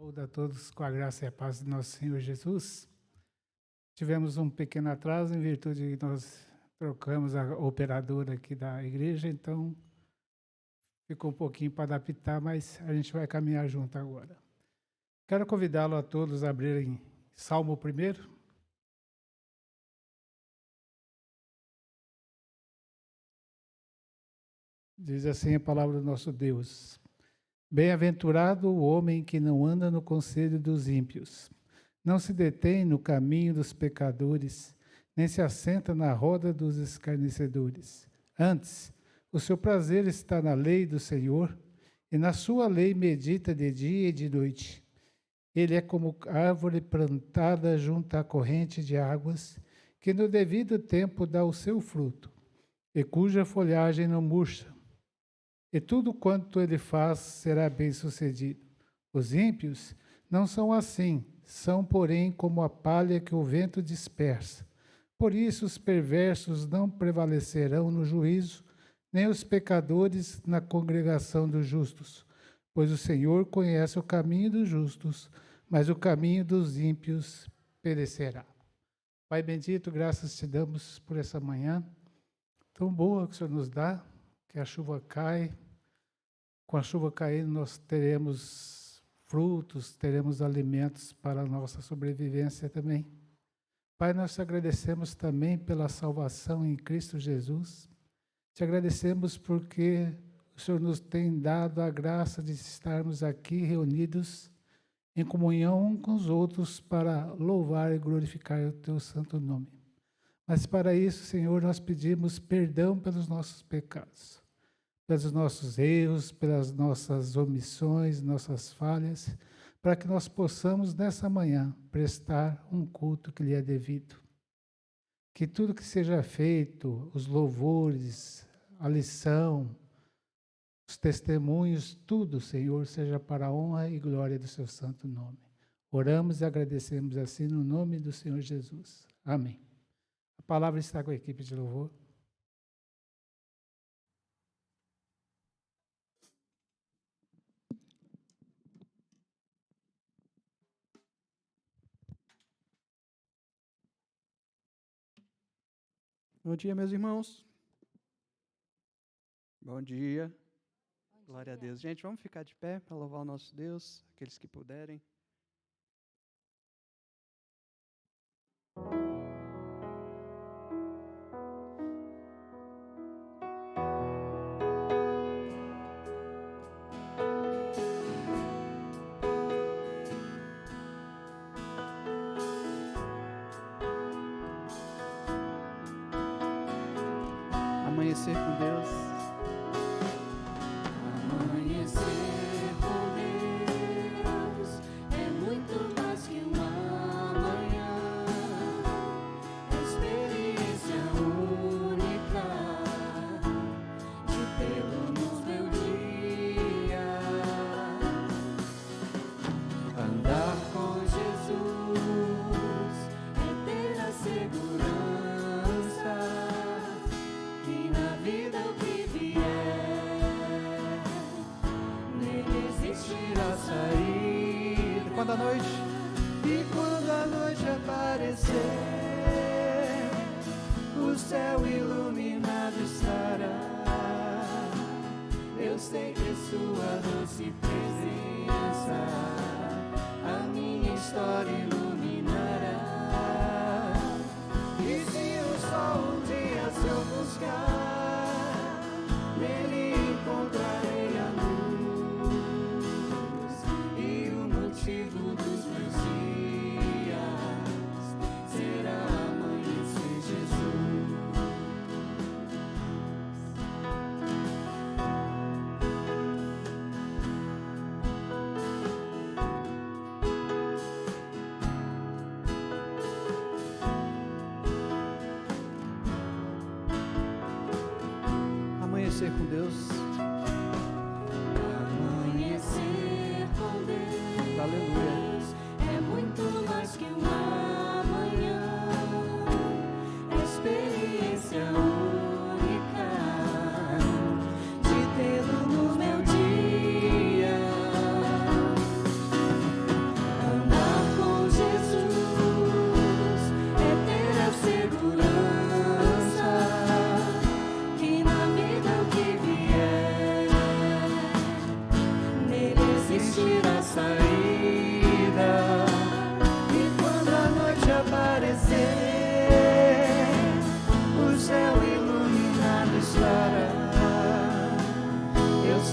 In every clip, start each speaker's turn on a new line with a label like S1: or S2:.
S1: Saúde a todos com a graça e a paz de nosso Senhor Jesus. Tivemos um pequeno atraso em virtude de que nós trocamos a operadora aqui da igreja, então ficou um pouquinho para adaptar, mas a gente vai caminhar junto agora. Quero convidá-lo a todos a abrirem Salmo 1. Diz assim a palavra do nosso Deus: Bem-aventurado o homem que não anda no conselho dos ímpios, não se detém no caminho dos pecadores, nem se assenta na roda dos escarnecedores. Antes, o seu prazer está na lei do Senhor, e na sua lei medita de dia e de noite. Ele é como árvore plantada junto à corrente de águas, que no devido tempo dá o seu fruto, e cuja folhagem não murcha. E tudo quanto ele faz será bem-sucedido. Os ímpios não são assim, são, porém, como a palha que o vento dispersa. Por isso os perversos não prevalecerão no juízo, nem os pecadores na congregação dos justos. Pois o Senhor conhece o caminho dos justos, mas o caminho dos ímpios perecerá. Pai bendito, graças te damos por essa manhã tão boa que o Senhor nos dá, que a chuva cai. Com a chuva caindo, nós teremos frutos, teremos alimentos para a nossa sobrevivência também. Pai, nós te agradecemos também pela salvação em Cristo Jesus. Te agradecemos porque o Senhor nos tem dado a graça de estarmos aqui reunidos em comunhão uns com os outros para louvar e glorificar o teu santo nome. Mas para isso, Senhor, nós pedimos perdão pelos nossos pecados, pelos nossos erros, pelas nossas omissões, nossas falhas, para que nós possamos, nessa manhã, prestar um culto que lhe é devido. Que tudo que seja feito, os louvores, a lição, os testemunhos, tudo, Senhor, seja para a honra e glória do seu santo nome. Oramos e agradecemos assim no nome do Senhor Jesus. Amém. A palavra está com a equipe de louvor.
S2: Bom dia, meus irmãos. Bom dia. Glória a Deus. Gente, vamos ficar de pé para louvar o nosso Deus, aqueles que puderem. Amanhecer com Deus.
S3: Amanhecer com Deus é muito mais que uma manhã, experiência única de tê-lo no meu dia. Andar com Jesus é ter a segurança que na vida o que vier, nele existirá saída.
S2: Quando a noite
S3: aparecer, o céu iluminado estará. Eu sei que sua doce presença a minha história iluminará. E se o sol um dia se eu buscar, nele encontrarei a luz, e o motivo dos meus dias será amanhecer Jesus.
S2: amanhecer com Deus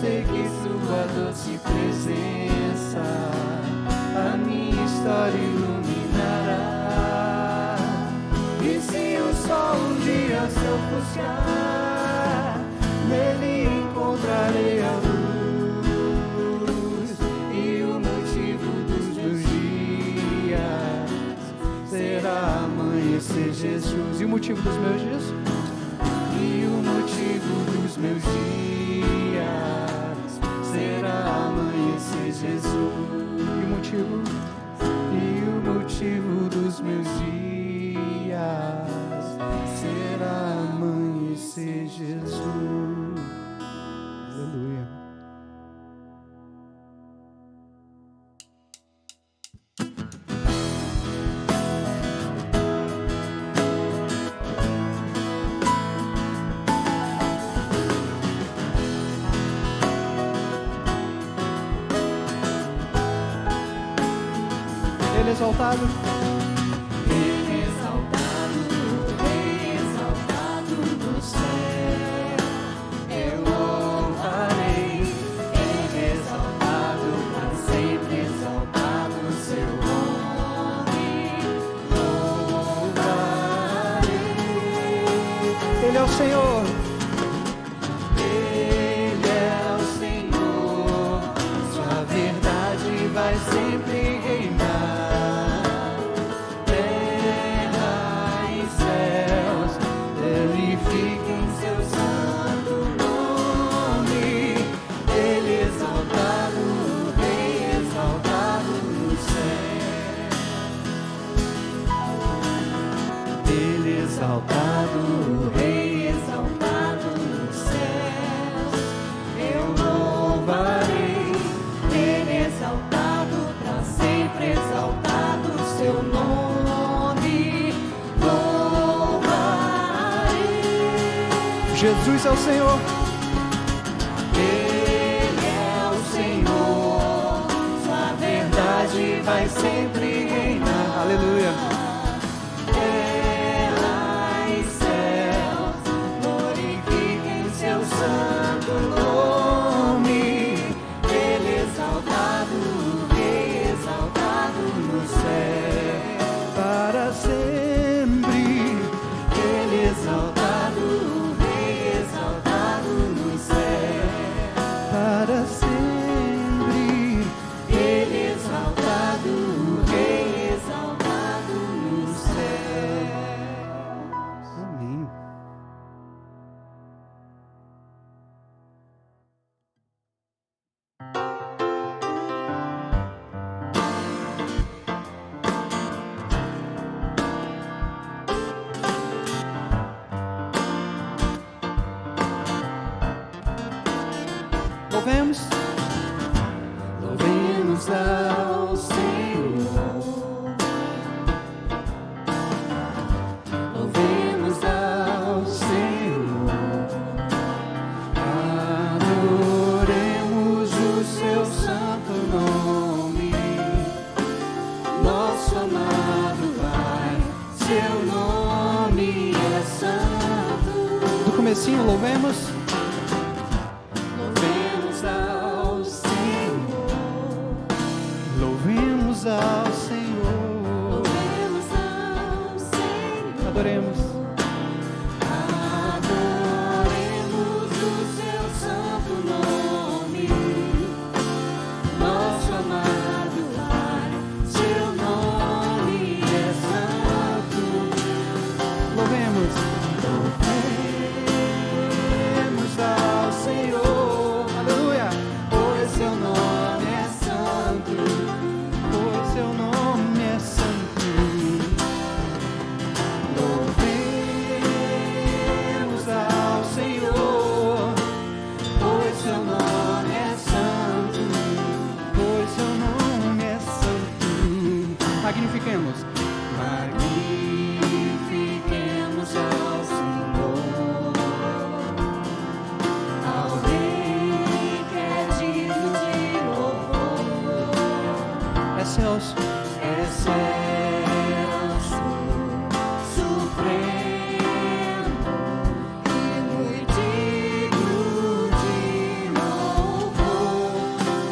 S3: sei que sua doce presença a minha história iluminará. E se o sol um dia se ofuscar, nele encontrarei a luz. E o motivo dos meus dias será amanhecer Jesus.
S2: E o motivo dos meus dias?
S3: E o motivo dos meus dias será amanhecer Jesus.
S2: E o motivo?
S3: E o motivo dos meus dias será amanhecer Jesus.
S2: Aleluia. Ele é exaltado.
S3: Ele exaltado, Rei exaltado no céu, eu louvarei. Ele exaltado, para sempre exaltado seu nome, louvarei.
S2: Ele é o Senhor.
S3: Ele é o Senhor, sua verdade vai sempre reinar. Exaltado, Rei exaltado nos céus, eu louvarei. Ele exaltado, para sempre exaltado seu nome, louvarei.
S2: Jesus é o Senhor.
S3: Ele é o Senhor, sua verdade vai sempre reinar.
S2: Aleluia.
S3: Santo nome, Ele exaltado, Rei exaltado no céu,
S2: Para sempre.
S3: Ele exaltado, Rei exaltado no céu,
S2: Para sempre.
S3: Ele exaltado, Rei exaltado no céu.
S2: Amém. Louvemos.
S3: Louvemos ao Senhor, louvemos ao Senhor, adoremos o seu santo nome, nosso amado Pai, seu nome é santo.
S2: Do comecinho, louvemos.
S3: Louvemos ao Senhor,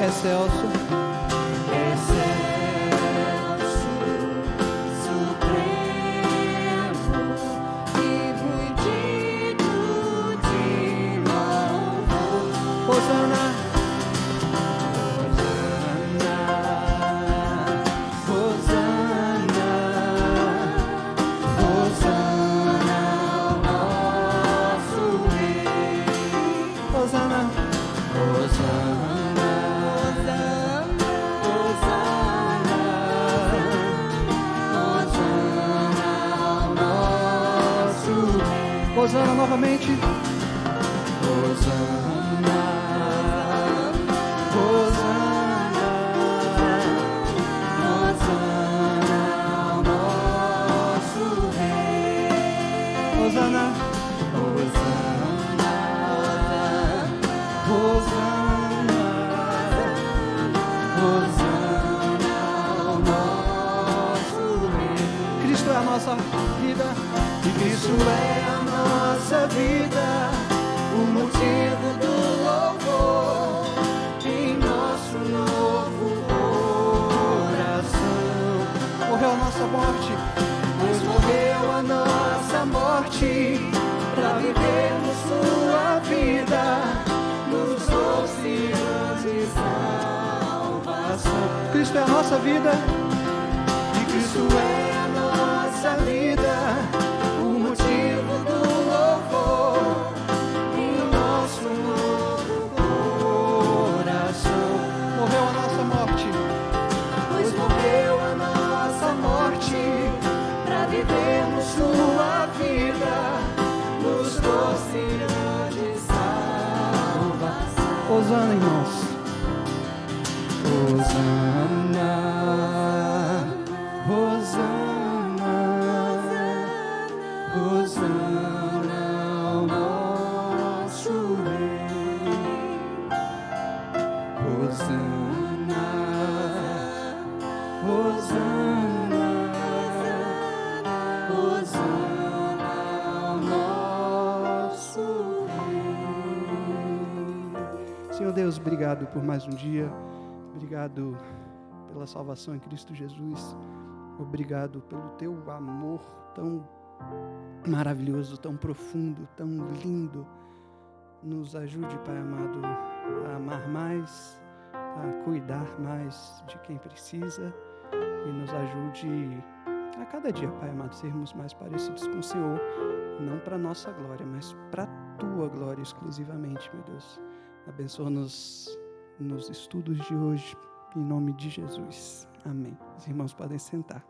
S2: excelso,
S3: excelso, supremo e muito digno de louvor.
S2: Hosana,
S3: Hosana, Hosana ao nosso Rei.
S2: Hosana,
S3: Hosana, Hosana, Hosana ao nosso Rei.
S2: Hosana novamente.
S3: Hosana, Hosana, Hosana ao nosso Rei.
S2: Hosana,
S3: Hosana, Hosana, Hosana ao nosso Rei.
S2: Cristo é a nossa vida.
S3: E Cristo é a nossa vida, o motivo do louvor em nosso novo coração.
S2: Morreu a nossa morte.
S3: Pois morreu a nossa morte para vivermos sua vida, nos trouxe grande salvação.
S2: Cristo é a nossa vida.
S3: E Cristo é a nossa vida, o motivo do louvor em nosso novo coração.
S2: Morreu a nossa morte.
S3: Pois morreu a nossa morte para vivermos sua vida, nos trouxe grande salvação.
S2: Hosana, irmãos.
S3: Hosana, Hosana, Hosana ao nosso Rei. Hosana, Hosana, Hosana ao nosso Rei.
S2: Senhor Deus, obrigado por mais um dia. Obrigado pela salvação em Cristo Jesus. Obrigado pelo teu amor tão maravilhoso, tão profundo, tão lindo. Nos ajude, Pai amado, a amar mais, a cuidar mais de quem precisa e nos ajude a cada dia, Pai amado, sermos mais parecidos com o Senhor, não para nossa glória, mas para a tua glória exclusivamente, meu Deus. Abençoa-nos nos estudos de hoje, em nome de Jesus. Amém. Os irmãos podem sentar.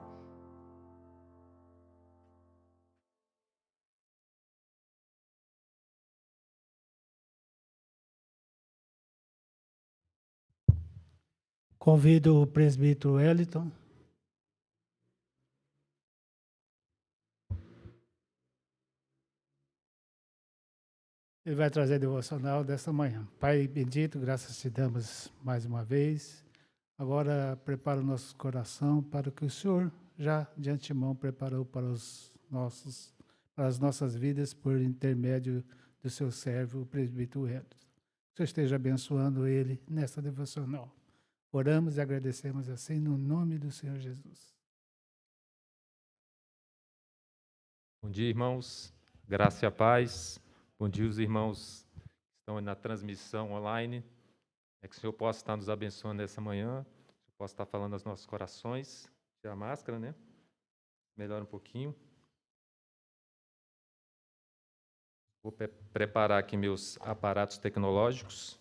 S1: Convido o presbítero Wellington. Ele vai trazer a devocional desta manhã. Pai bendito, graças te damos mais uma vez. Agora prepara o nosso coração para o que o Senhor já de antemão preparou para as nossas vidas por intermédio do seu servo, o presbítero Wellington. Que o Senhor esteja abençoando ele nesta devocional. Oramos e agradecemos assim no nome do Senhor Jesus.
S4: Bom dia, irmãos. Graça e a paz. Bom dia, os irmãos que estão na transmissão online. É que o Senhor possa estar nos abençoando nessa manhã. Que o Senhor possa estar falando aos nossos corações. Tira a máscara, né? Melhora um pouquinho. Vou preparar aqui meus aparatos tecnológicos.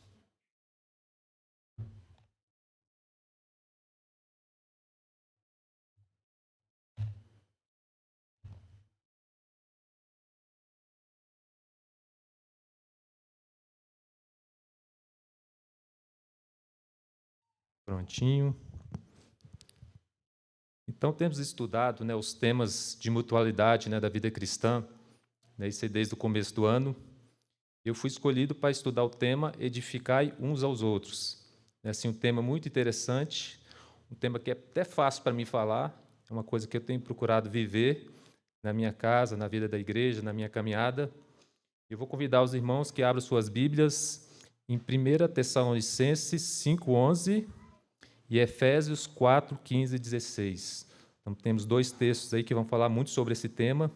S4: Prontinho. Então, temos estudado, né, os temas de mutualidade, né, da vida cristã, né, isso desde o começo do ano. Eu fui escolhido para estudar o tema Edificai uns aos outros. É assim, um tema muito interessante, um tema que é até fácil para mim falar, é uma coisa que eu tenho procurado viver na minha casa, na vida da igreja, na minha caminhada. Eu vou convidar os irmãos que abram suas Bíblias em 1 Tessalonicenses 5:11 e Efésios 4:15 e 16. Então, temos 2 textos aí que vão falar muito sobre esse tema.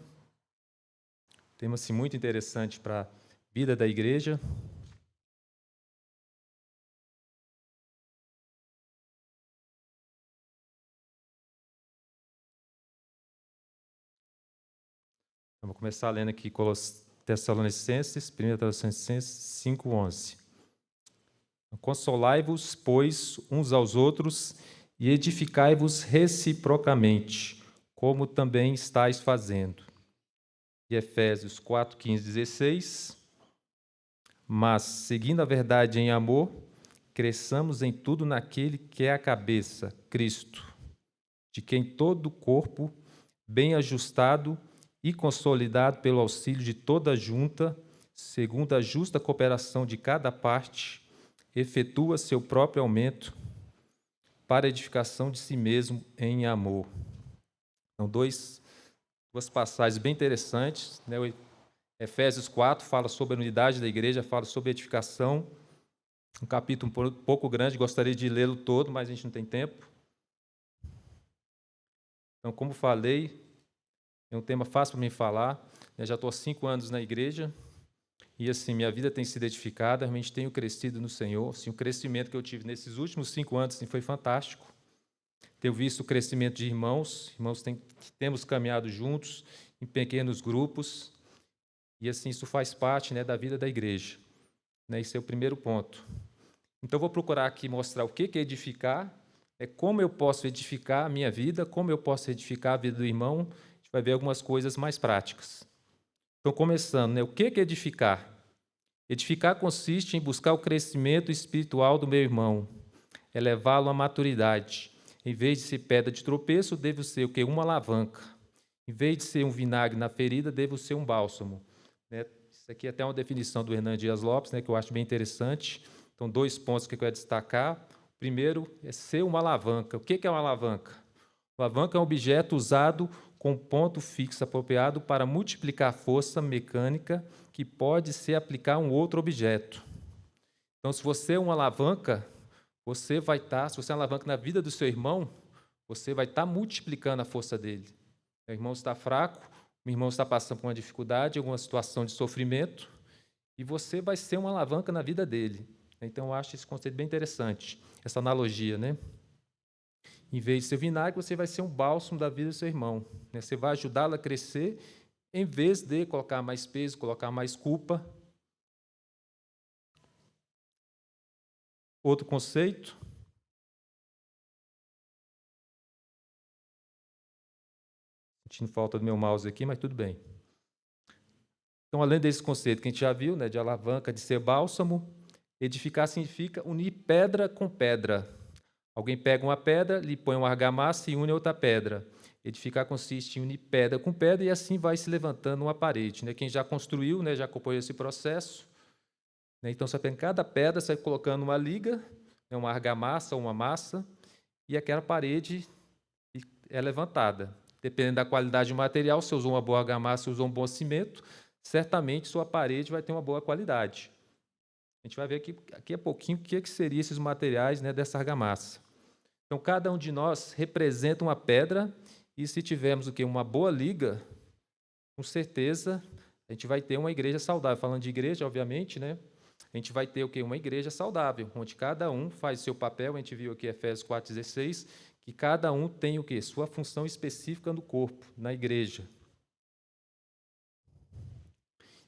S4: Tema assim, muito interessante para a vida da igreja. Vou começar lendo aqui Tessalonicenses, 1 Tessalonicenses 5:11. Consolai-vos, pois, uns aos outros e edificai-vos reciprocamente, como também estáis fazendo. E Efésios 4:15 e 16. Mas, seguindo a verdade em amor, cresçamos em tudo naquele que é a cabeça, Cristo, de quem todo o corpo, bem ajustado e consolidado pelo auxílio de toda a junta, segundo a justa cooperação de cada parte, efetua seu próprio aumento para a edificação de si mesmo em amor. Então, duas passagens bem interessantes, né? Efésios 4 fala sobre a unidade da igreja, fala sobre a edificação. Um capítulo um pouco grande, gostaria de lê-lo todo, mas a gente não tem tempo. Então, como falei, é um tema fácil para mim falar. Eu já estou há 5 anos na igreja e, assim, minha vida tem sido edificada, realmente tenho crescido no Senhor. Assim, o crescimento que eu tive nesses últimos 5 anos assim, foi fantástico. Tenho visto o crescimento de irmãos que temos caminhado juntos em pequenos grupos e, assim, isso faz parte, né, da vida da igreja. Né, esse é o primeiro ponto. Então, vou procurar aqui mostrar o que é edificar, como eu posso edificar a minha vida, como eu posso edificar a vida do irmão. A gente vai ver algumas coisas mais práticas. Então, começando, né, o que é edificar? Edificar consiste em buscar o crescimento espiritual do meu irmão, levá-lo à maturidade. Em vez de ser pedra de tropeço, devo ser o quê? Uma alavanca. Em vez de ser um vinagre na ferida, devo ser um bálsamo. Né? Isso aqui é até uma definição do Hernán Dias Lopes, né, que eu acho bem interessante. Então, 2 pontos que eu quero destacar. O primeiro é ser uma alavanca. O que é uma alavanca? Uma alavanca é um objeto usado com ponto fixo apropriado para multiplicar força mecânica que pode se aplicar a um outro objeto. Então, se você é uma alavanca, você vai estar, se você é uma alavanca na vida do seu irmão, você vai estar multiplicando a força dele. O irmão está fraco, o irmão está passando por uma dificuldade, alguma situação de sofrimento, e você vai ser uma alavanca na vida dele. Então, eu acho esse conceito bem interessante, essa analogia, né? Em vez de ser vinagre, você vai ser um bálsamo da vida do seu irmão. Né? Você vai ajudá-lo a crescer, em vez de colocar mais peso, colocar mais culpa. Outro conceito. Sentindo falta do meu mouse aqui, mas tudo bem. Então, além desse conceito que a gente já viu, né, de alavanca, de ser bálsamo, edificar significa unir pedra com pedra. Alguém pega uma pedra, lhe põe uma argamassa e une a outra pedra. Edificar consiste em unir pedra com pedra e assim vai se levantando uma parede. Né? Quem já construiu, né, já acompanhou esse processo. Né? Então, você pega cada pedra, você vai colocando uma liga, né, uma argamassa ou uma massa, e aquela parede é levantada. Dependendo da qualidade do material, se usou uma boa argamassa, se usou um bom cimento, certamente sua parede vai ter uma boa qualidade. A gente vai ver aqui a pouquinho o que seriam esses materiais, né, dessa argamassa. Então, cada um de nós representa uma pedra, e se tivermos o quê? Uma boa liga, com certeza a gente vai ter uma igreja saudável. Falando de igreja, obviamente, né, a gente vai ter o quê? Uma igreja saudável, onde cada um faz seu papel. A gente viu aqui Efésios 4,16, que cada um tem o quê? Sua função específica no corpo, na igreja.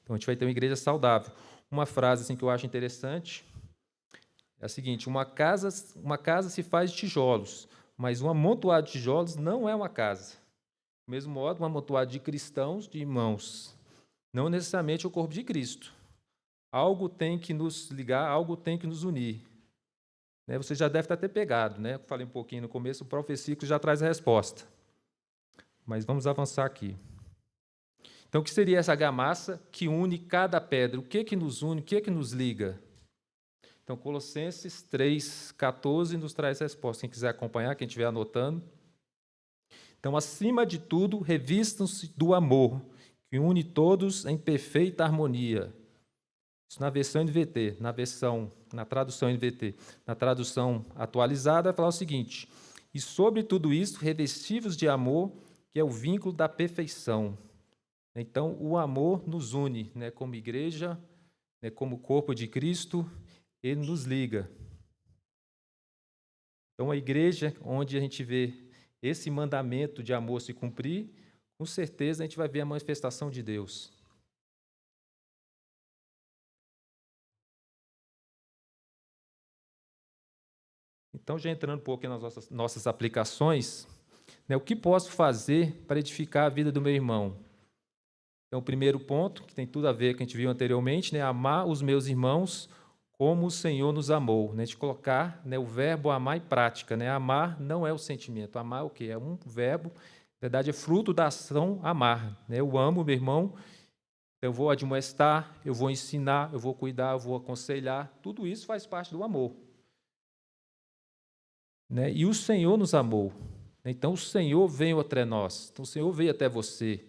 S4: Então, a gente vai ter uma igreja saudável. Uma frase assim, que eu acho interessante é a seguinte: uma casa se faz de tijolos, mas um amontoado de tijolos não é uma casa. Do mesmo modo, um amontoado de cristãos, de irmãos, não necessariamente o corpo de Cristo. Algo tem que nos ligar, algo tem que nos unir. Né? Você já deve ter pegado, né? Eu falei um pouquinho no começo, o próprio versículo já traz a resposta. Mas vamos avançar aqui. Então, o que seria essa argamassa que une cada pedra? O que nos une? O que nos liga? Então, Colossenses 3,14 nos traz a resposta. Quem quiser acompanhar, quem estiver anotando. Então, acima de tudo, revistam-se do amor, que une todos em perfeita harmonia. Isso na versão NVT, na tradução NVT. Na tradução atualizada, vai falar o seguinte: e sobre tudo isso, revestivos de amor, que é o vínculo da perfeição. Então, o amor nos une, né, como igreja, né, como corpo de Cristo, ele nos liga. Então, a igreja, onde a gente vê esse mandamento de amor se cumprir, com certeza a gente vai ver a manifestação de Deus. Então, já entrando um pouco nas nossas aplicações, né, o que posso fazer para edificar a vida do meu irmão? Então, o primeiro ponto, que tem tudo a ver com o que a gente viu anteriormente, né, amar os meus irmãos como o Senhor nos amou. Né, de colocar, né, o verbo amar em prática. Né, amar não é o sentimento, amar é o quê? É um verbo, na verdade, é fruto da ação amar. Né, eu amo meu irmão, eu vou admoestar, eu vou ensinar, eu vou cuidar, eu vou aconselhar, tudo isso faz parte do amor. Né, e o Senhor nos amou. Então, o Senhor veio até nós, então, o Senhor veio até você.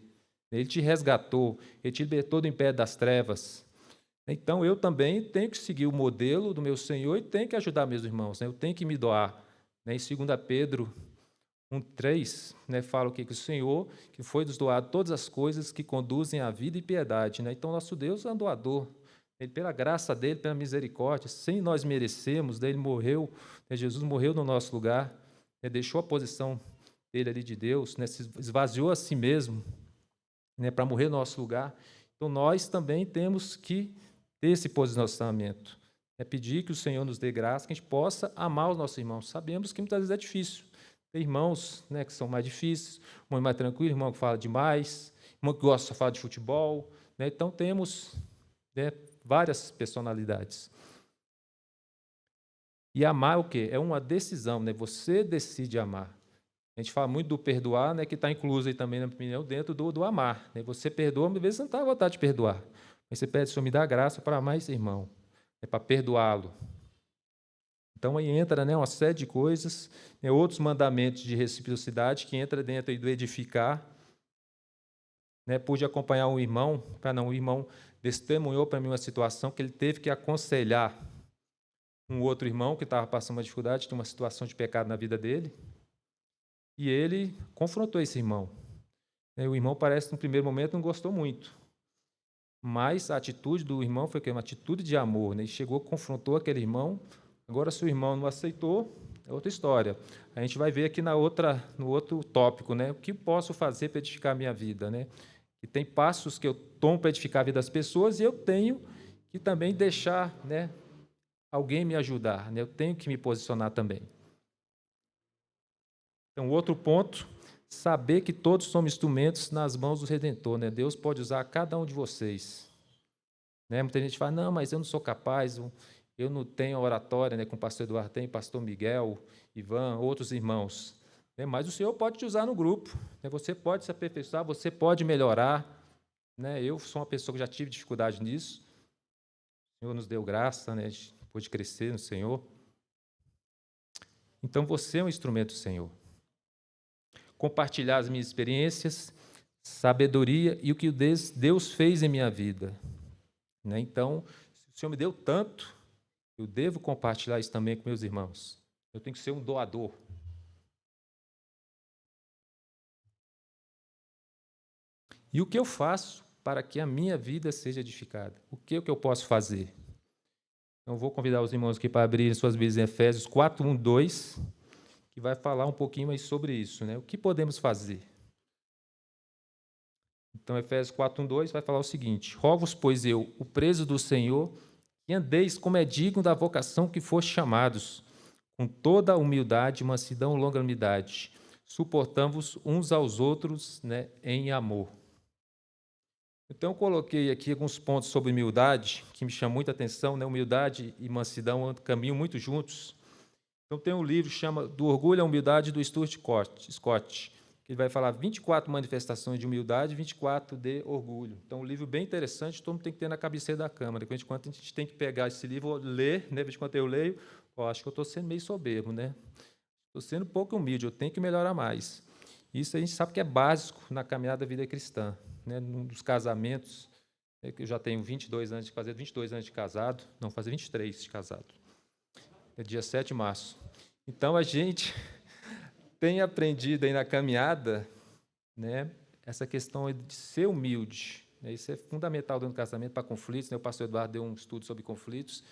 S4: Ele te resgatou, Ele te libertou do império das trevas. Então, eu também tenho que seguir o modelo do meu Senhor e tenho que ajudar meus irmãos. Né? Eu tenho que me doar. Né? Em 2 Pedro 1,3, né, fala o que o Senhor, que foi nos doado todas as coisas que conduzem à vida e piedade. Né? Então, nosso Deus é um doador. Ele, pela graça dele, pela misericórdia, sem nós merecermos, ele morreu, né? Jesus morreu no nosso lugar, né? Deixou a posição dele ali de Deus, né? Se esvaziou a si mesmo, né, para morrer no nosso lugar. Então, nós também temos que ter esse posicionamento, né, pedir que o Senhor nos dê graça, que a gente possa amar os nossos irmãos. Sabemos que muitas vezes é difícil. Tem irmãos, né, que são mais difíceis, irmão mais tranquilo, irmão que fala demais, irmão que gosta de falar de futebol. Né, então, temos, né, várias personalidades. E amar é o quê? É uma decisão, né? Você decide amar. A gente fala muito do perdoar, né, que está incluso aí também, na minha opinião, dentro do amar. Né? Você perdoa, às vezes você não está à vontade de perdoar. Mas você pede, Senhor, me dá graça para amar esse irmão, para perdoá-lo. Então, aí entra, né, uma série de coisas, né, outros mandamentos de reciprocidade que entra dentro aí do edificar. Né? Pude acompanhar um irmão, o irmão testemunhou para mim uma situação que ele teve que aconselhar um outro irmão que estava passando uma dificuldade, tinha uma situação de pecado na vida dele. E ele confrontou esse irmão. O irmão parece, no primeiro momento, não gostou muito. Mas a atitude do irmão foi uma atitude de amor. Né? Ele chegou, confrontou aquele irmão. Agora, se o irmão não aceitou, é outra história. A gente vai ver aqui no outro tópico, né? O que posso fazer para edificar a minha vida. Né? E tem passos que eu tomo para edificar a vida das pessoas e eu tenho que também deixar, né, alguém me ajudar. Né? Eu tenho que me posicionar também. Então, outro ponto, saber que todos somos instrumentos nas mãos do Redentor. Né? Deus pode usar cada um de vocês. Né? Muita gente fala, não, mas eu não sou capaz, eu não tenho oratória, né, como o pastor Eduardo tem, pastor Miguel, Ivan, outros irmãos. Né? Mas o Senhor pode te usar no grupo. Né? Você pode se aperfeiçoar, você pode melhorar. Né? Eu sou uma pessoa que já tive dificuldade nisso. O Senhor nos deu graça, né? A gente pôde crescer no Senhor. Então, você é um instrumento do Senhor. Compartilhar as minhas experiências, sabedoria e o que Deus fez em minha vida. Né? Então, se o Senhor me deu tanto, eu devo compartilhar isso também com meus irmãos. Eu tenho que ser um doador. E o que eu faço para que a minha vida seja edificada? O que eu posso fazer? Então, vou convidar os irmãos aqui para abrirem suas Bíblias em Efésios 4, 1, 2, que vai falar um pouquinho mais sobre isso. Né? O que podemos fazer? Então, Efésios 4, 1, 2 vai falar o seguinte: rogo-vos, pois eu, o preso do Senhor, que andeis como é digno da vocação que foste chamados, com toda a humildade, mansidão e longanimidade, suportando-vos uns aos outros, né, em amor. Então, eu coloquei aqui alguns pontos sobre humildade, que me chamam muita atenção. Né? Humildade e mansidão caminham muito juntos. Então, tem um livro que chama Do Orgulho à Humildade, do Stuart Scott, que ele vai falar 24 manifestações de humildade e 24 de orgulho. Então, um livro bem interessante, todo mundo tem que ter na cabeceira da câmara. De vez em quando, a gente tem que pegar esse livro, ler, né? De vez em quando eu leio, acho que eu estou sendo meio soberbo, né? Estou sendo um pouco humilde, eu tenho que melhorar mais. Isso a gente sabe que é básico na caminhada da vida cristã, né? Nos casamentos, É que eu já tenho 22 anos de fazer 22 anos de casado, não, fazer 23 de casado. É dia 7 de março. Então, a gente tem aprendido aí na caminhada, né, essa questão de ser humilde. Né, isso é fundamental dentro do casamento para conflitos. Né, o pastor Eduardo deu um estudo sobre conflitos.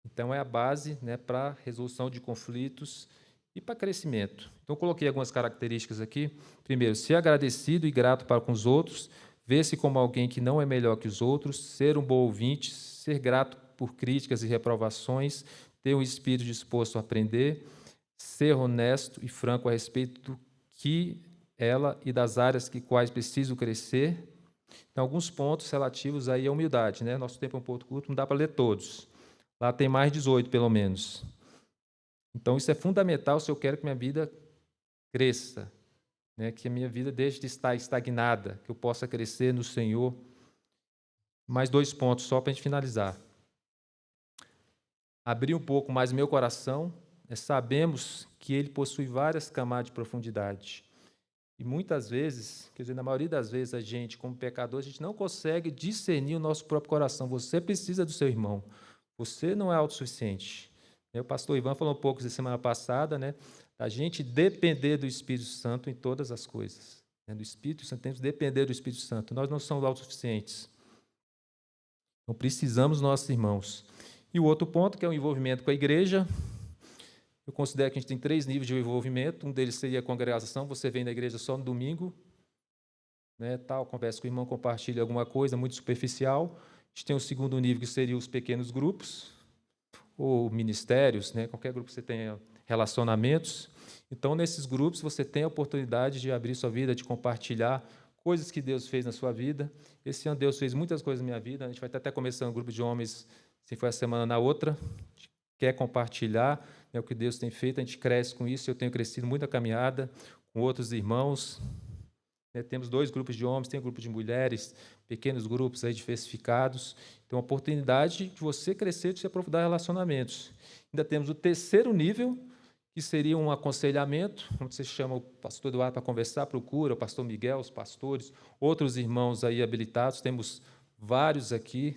S4: Então, é a base, né, para resolução de conflitos e para crescimento. Então, eu coloquei algumas características aqui. Primeiro, ser agradecido e grato para com os outros, ver-se como alguém que não é melhor que os outros, ser um bom ouvinte, ser grato por críticas e reprovações, ter um espírito disposto a aprender, ser honesto e franco a respeito do que ela e das áreas que quais preciso crescer. Então, alguns pontos relativos aí à humildade, né? Nosso tempo é um pouco curto, não dá para ler todos. Lá tem mais 18, pelo menos. Então, isso é fundamental se eu quero que minha vida cresça, né? Que a minha vida deixe de estar estagnada, que eu possa crescer no Senhor. Mais 2 pontos, só para a gente finalizar. Abrir um pouco mais o meu coração, sabemos que ele possui várias camadas de profundidade. E muitas vezes, quer dizer, na maioria das vezes, a gente, como pecador, a gente não consegue discernir o nosso próprio coração. Você precisa do seu irmão. Você não é autossuficiente. O pastor Ivan falou um pouco da semana passada, né? A gente depender do Espírito Santo em todas as coisas. Do Espírito Santo, temos que depender do Espírito Santo. Nós não somos autossuficientes. Então, precisamos dos nossos irmãos. E o outro ponto, que é o envolvimento com a igreja. Eu considero que a gente tem 3 níveis de envolvimento. Um deles seria a congregação. Você vem na igreja só no domingo, né, tal, conversa com o irmão, compartilha alguma coisa muito superficial. A gente tem o segundo nível, que seria os pequenos grupos, ou ministérios, né, qualquer grupo que você tenha relacionamentos. Então, nesses grupos, você tem a oportunidade de abrir sua vida, de compartilhar coisas que Deus fez na sua vida. Esse ano Deus fez muitas coisas na minha vida. A gente vai estar até começando um grupo de homens, se for a semana na outra. A gente quer compartilhar, né, o que Deus tem feito. A gente cresce com isso. Eu tenho crescido muito na caminhada com outros irmãos. Temos 2 grupos de homens, tem um grupo de mulheres, pequenos grupos aí diversificados. Então, a oportunidade de você crescer, de se aprofundar relacionamentos. Ainda temos o terceiro nível, que seria um aconselhamento, onde você chama o pastor Eduardo para conversar, procura o pastor Miguel, os pastores, outros irmãos aí habilitados. Temos vários aqui,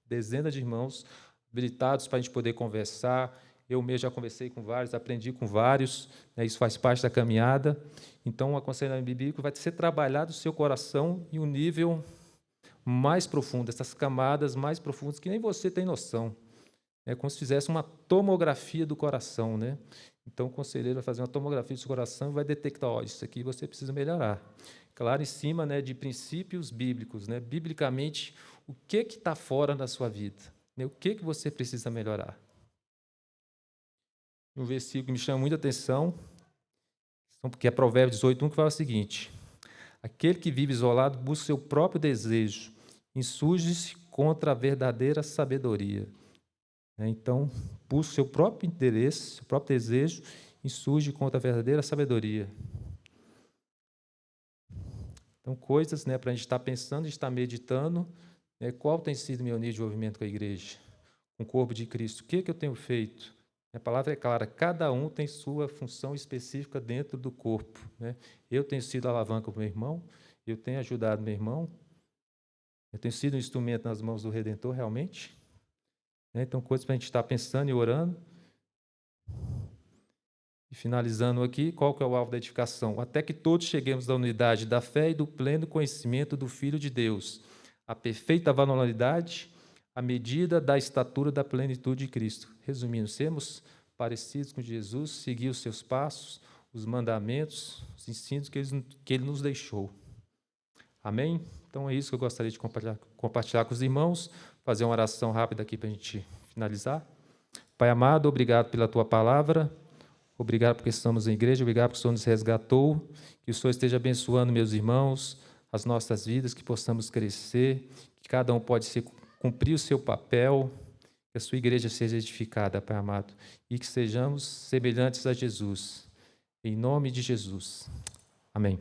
S4: dezenas de irmãos habilitados para a gente poder conversar. Eu mesmo já conversei com vários, aprendi com vários, né, isso faz parte da caminhada. Então, o aconselhamento bíblico vai ser trabalhado no seu coração em um nível mais profundo, essas camadas mais profundas que nem você tem noção. É como se fizesse uma tomografia do coração, né? Então, o conselheiro vai fazer uma tomografia do seu coração e vai detectar, ó, isso aqui você precisa melhorar. Claro, em cima, né, de princípios bíblicos, né? Biblicamente, o que está fora da sua vida? Né? O que você precisa melhorar? Um versículo que me chama muita atenção, porque é Provérbios 18:1, que fala o seguinte: aquele que vive isolado busca seu próprio desejo, insurge-se contra a verdadeira sabedoria. Então, busca seu próprio interesse, seu próprio desejo, insurge contra a verdadeira sabedoria. Então, coisas, né, para a gente estar pensando, estar meditando, né, qual tem sido o meu nível de envolvimento com a igreja, com o corpo de Cristo? O que eu tenho feito? A palavra é clara, cada um tem sua função específica dentro do corpo. Né? Eu tenho sido alavanca para o meu irmão, eu tenho ajudado meu irmão, eu tenho sido um instrumento nas mãos do Redentor, realmente. Então, coisas para a gente estar pensando e orando. E finalizando aqui, qual que é o alvo da edificação? Até que todos cheguemos à unidade da fé e do pleno conhecimento do Filho de Deus, a perfeita varonilidade, à medida da estatura da plenitude de Cristo. Resumindo, sermos parecidos com Jesus, seguir os seus passos, os mandamentos, os ensinos que ele nos deixou. Amém? Então é isso que eu gostaria de compartilhar com os irmãos, fazer uma oração rápida aqui para a gente finalizar. Pai amado, obrigado pela tua palavra, obrigado porque estamos em igreja, obrigado porque o Senhor nos resgatou, que o Senhor esteja abençoando meus irmãos, as nossas vidas, que possamos crescer, que cada um pode cumprir o seu papel, que a sua igreja seja edificada, Pai amado, e que sejamos semelhantes a Jesus. Em nome de Jesus. Amém.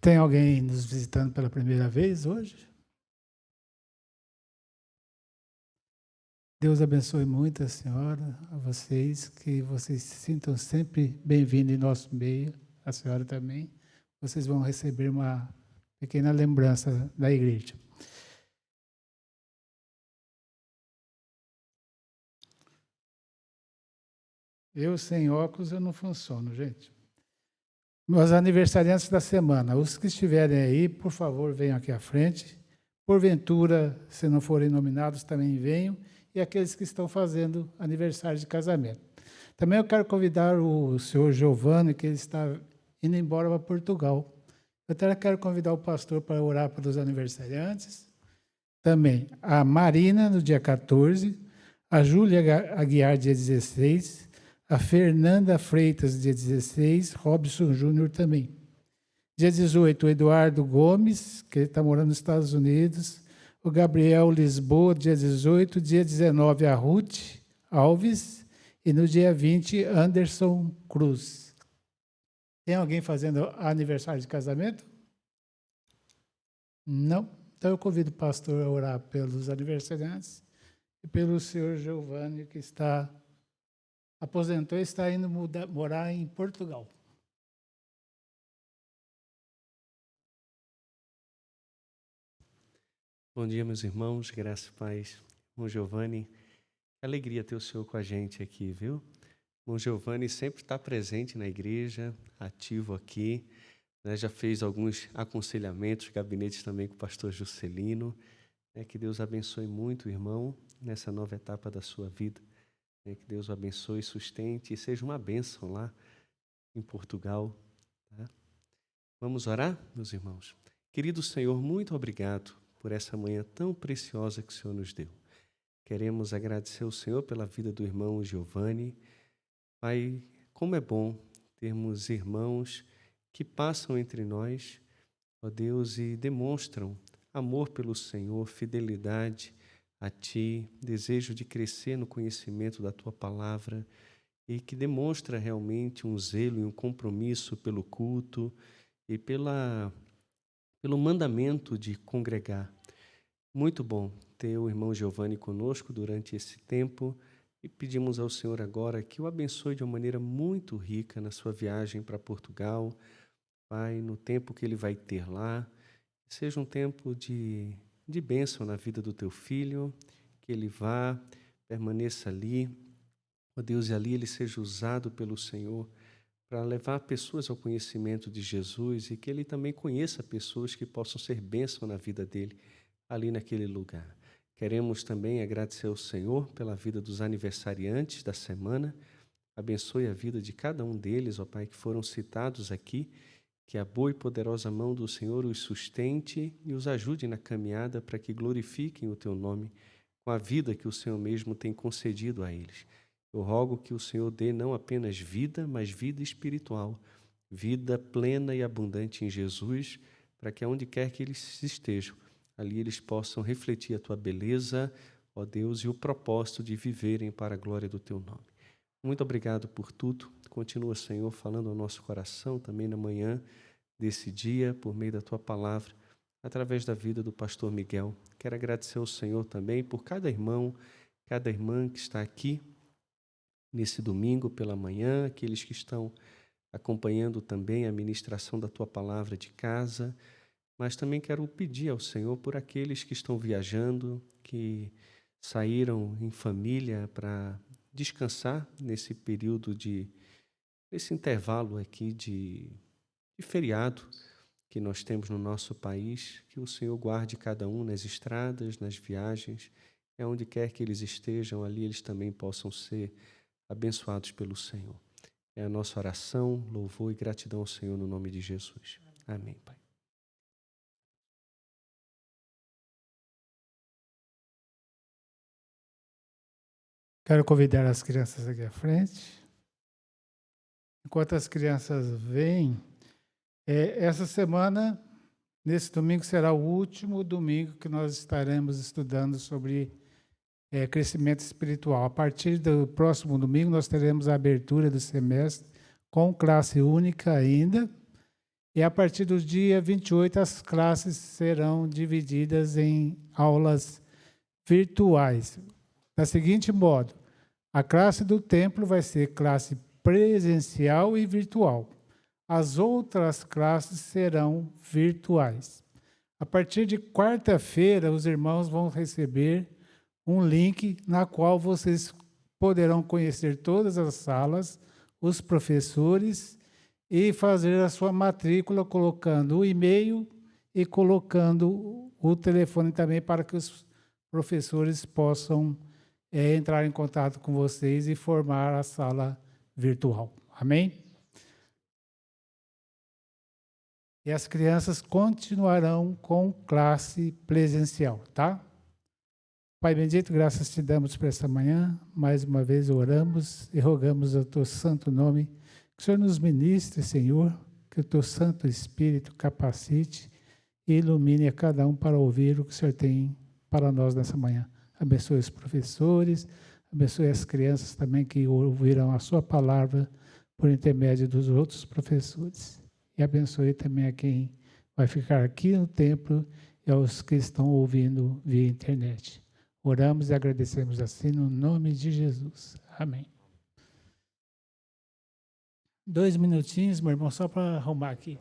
S1: Tem alguém nos visitando pela primeira vez hoje? Deus abençoe muito a senhora, a vocês, que vocês se sintam sempre bem-vindos em nosso meio, a senhora também. Vocês vão receber uma pequena lembrança da igreja. Eu sem óculos eu não funciono, gente. Meus aniversariantes da semana, os que estiverem aí, por favor, venham aqui à frente. Porventura, se não forem nominados, também venham. E aqueles que estão fazendo aniversário de casamento. Também eu quero convidar o senhor Giovanni, que ele está indo embora para Portugal. Eu até quero convidar o pastor para orar pelos aniversariantes. Também a Marina, no dia 14, a Júlia Aguiar, dia 16, a Fernanda Freitas, dia 16, Robson Júnior também. Dia 18, o Eduardo Gomes, que está morando nos Estados Unidos, o Gabriel Lisboa, dia 18, dia 19, a Ruth Alves, e no dia 20, Anderson Cruz. Tem alguém fazendo aniversário de casamento? Não? Então eu convido o pastor a orar pelos aniversariantes e pelo senhor Giovanni, que aposentou e está indo morar em Portugal.
S5: Bom dia, meus irmãos, graça e paz. Irmão Giovanni, alegria ter o senhor com a gente aqui, viu? Irmão Giovanni sempre está presente na igreja, ativo aqui, né? Já fez alguns aconselhamentos, gabinetes também com o pastor Juscelino. Que Deus abençoe muito o irmão nessa nova etapa da sua vida. Que Deus o abençoe, sustente e seja uma bênção lá em Portugal. Tá? Vamos orar, meus irmãos? Querido Senhor, muito obrigado por essa manhã tão preciosa que o Senhor nos deu. Queremos agradecer ao Senhor pela vida do irmão Giovanni. Pai, como é bom termos irmãos que passam entre nós, ó Deus, e demonstram amor pelo Senhor, fidelidade a Ti, desejo de crescer no conhecimento da Tua palavra e que demonstra realmente um zelo e um compromisso pelo culto e pelo mandamento de congregar. Muito bom ter o irmão Giovanni conosco durante esse tempo e pedimos ao Senhor agora que o abençoe de uma maneira muito rica na sua viagem para Portugal, Pai, no tempo que ele vai ter lá, que seja um tempo de bênção na vida do teu filho, que ele vá, permaneça ali, ó Deus, e ali ele seja usado pelo Senhor para levar pessoas ao conhecimento de Jesus e que ele também conheça pessoas que possam ser bênção na vida dele, ali naquele lugar. Queremos também agradecer ao Senhor pela vida dos aniversariantes da semana. Abençoe a vida de cada um deles, ó Pai, que foram citados aqui, que a boa e poderosa mão do Senhor os sustente e os ajude na caminhada para que glorifiquem o Teu nome com a vida que o Senhor mesmo tem concedido a eles. Eu rogo que o Senhor dê não apenas vida, mas vida espiritual, vida plena e abundante em Jesus, para que aonde quer que eles estejam, ali eles possam refletir a Tua beleza, ó Deus, e o propósito de viverem para a glória do Teu nome. Muito obrigado por tudo. Continua, Senhor, falando ao nosso coração também na manhã desse dia, por meio da Tua palavra, através da vida do pastor Miguel. Quero agradecer ao Senhor também por cada irmão, cada irmã que está aqui nesse domingo pela manhã, aqueles que estão acompanhando também a ministração da Tua palavra de casa, mas também quero pedir ao Senhor por aqueles que estão viajando, que saíram em família para descansar nesse período nesse intervalo aqui de feriado que nós temos no nosso país, que o Senhor guarde cada um nas estradas, nas viagens, onde quer que eles estejam, ali eles também possam ser abençoados pelo Senhor. É a nossa oração, louvor e gratidão ao Senhor no nome de Jesus. Amém, Pai.
S1: Quero convidar as crianças aqui à frente. Enquanto as crianças vêm, essa semana, nesse domingo, será o último domingo que nós estaremos estudando sobre crescimento espiritual. A partir do próximo domingo, nós teremos a abertura do semestre com classe única ainda, E a partir do dia 28, as classes serão divididas em aulas virtuais. Da seguinte modo, a classe do templo vai ser classe presencial e virtual. As outras classes serão virtuais. A partir de quarta-feira, os irmãos vão receber um link na qual vocês poderão conhecer todas as salas, os professores e fazer a sua matrícula colocando o e-mail e colocando o telefone também para que os professores possam entrar em contato com vocês e formar a sala virtual. Amém? E as crianças continuarão com classe presencial, tá? Pai bendito, graças te damos por essa manhã. Mais uma vez oramos e rogamos ao teu santo nome que o Senhor nos ministre, Senhor, que o teu Santo Espírito capacite e ilumine a cada um para ouvir o que o Senhor tem para nós nessa manhã. Abençoe os professores, abençoe as crianças também que ouvirão a sua palavra por intermédio dos outros professores. E abençoe também a quem vai ficar aqui no templo e aos que estão ouvindo via internet. Oramos e agradecemos assim no nome de Jesus. Amém. 2 minutinhos, meu irmão, só para arrumar aqui.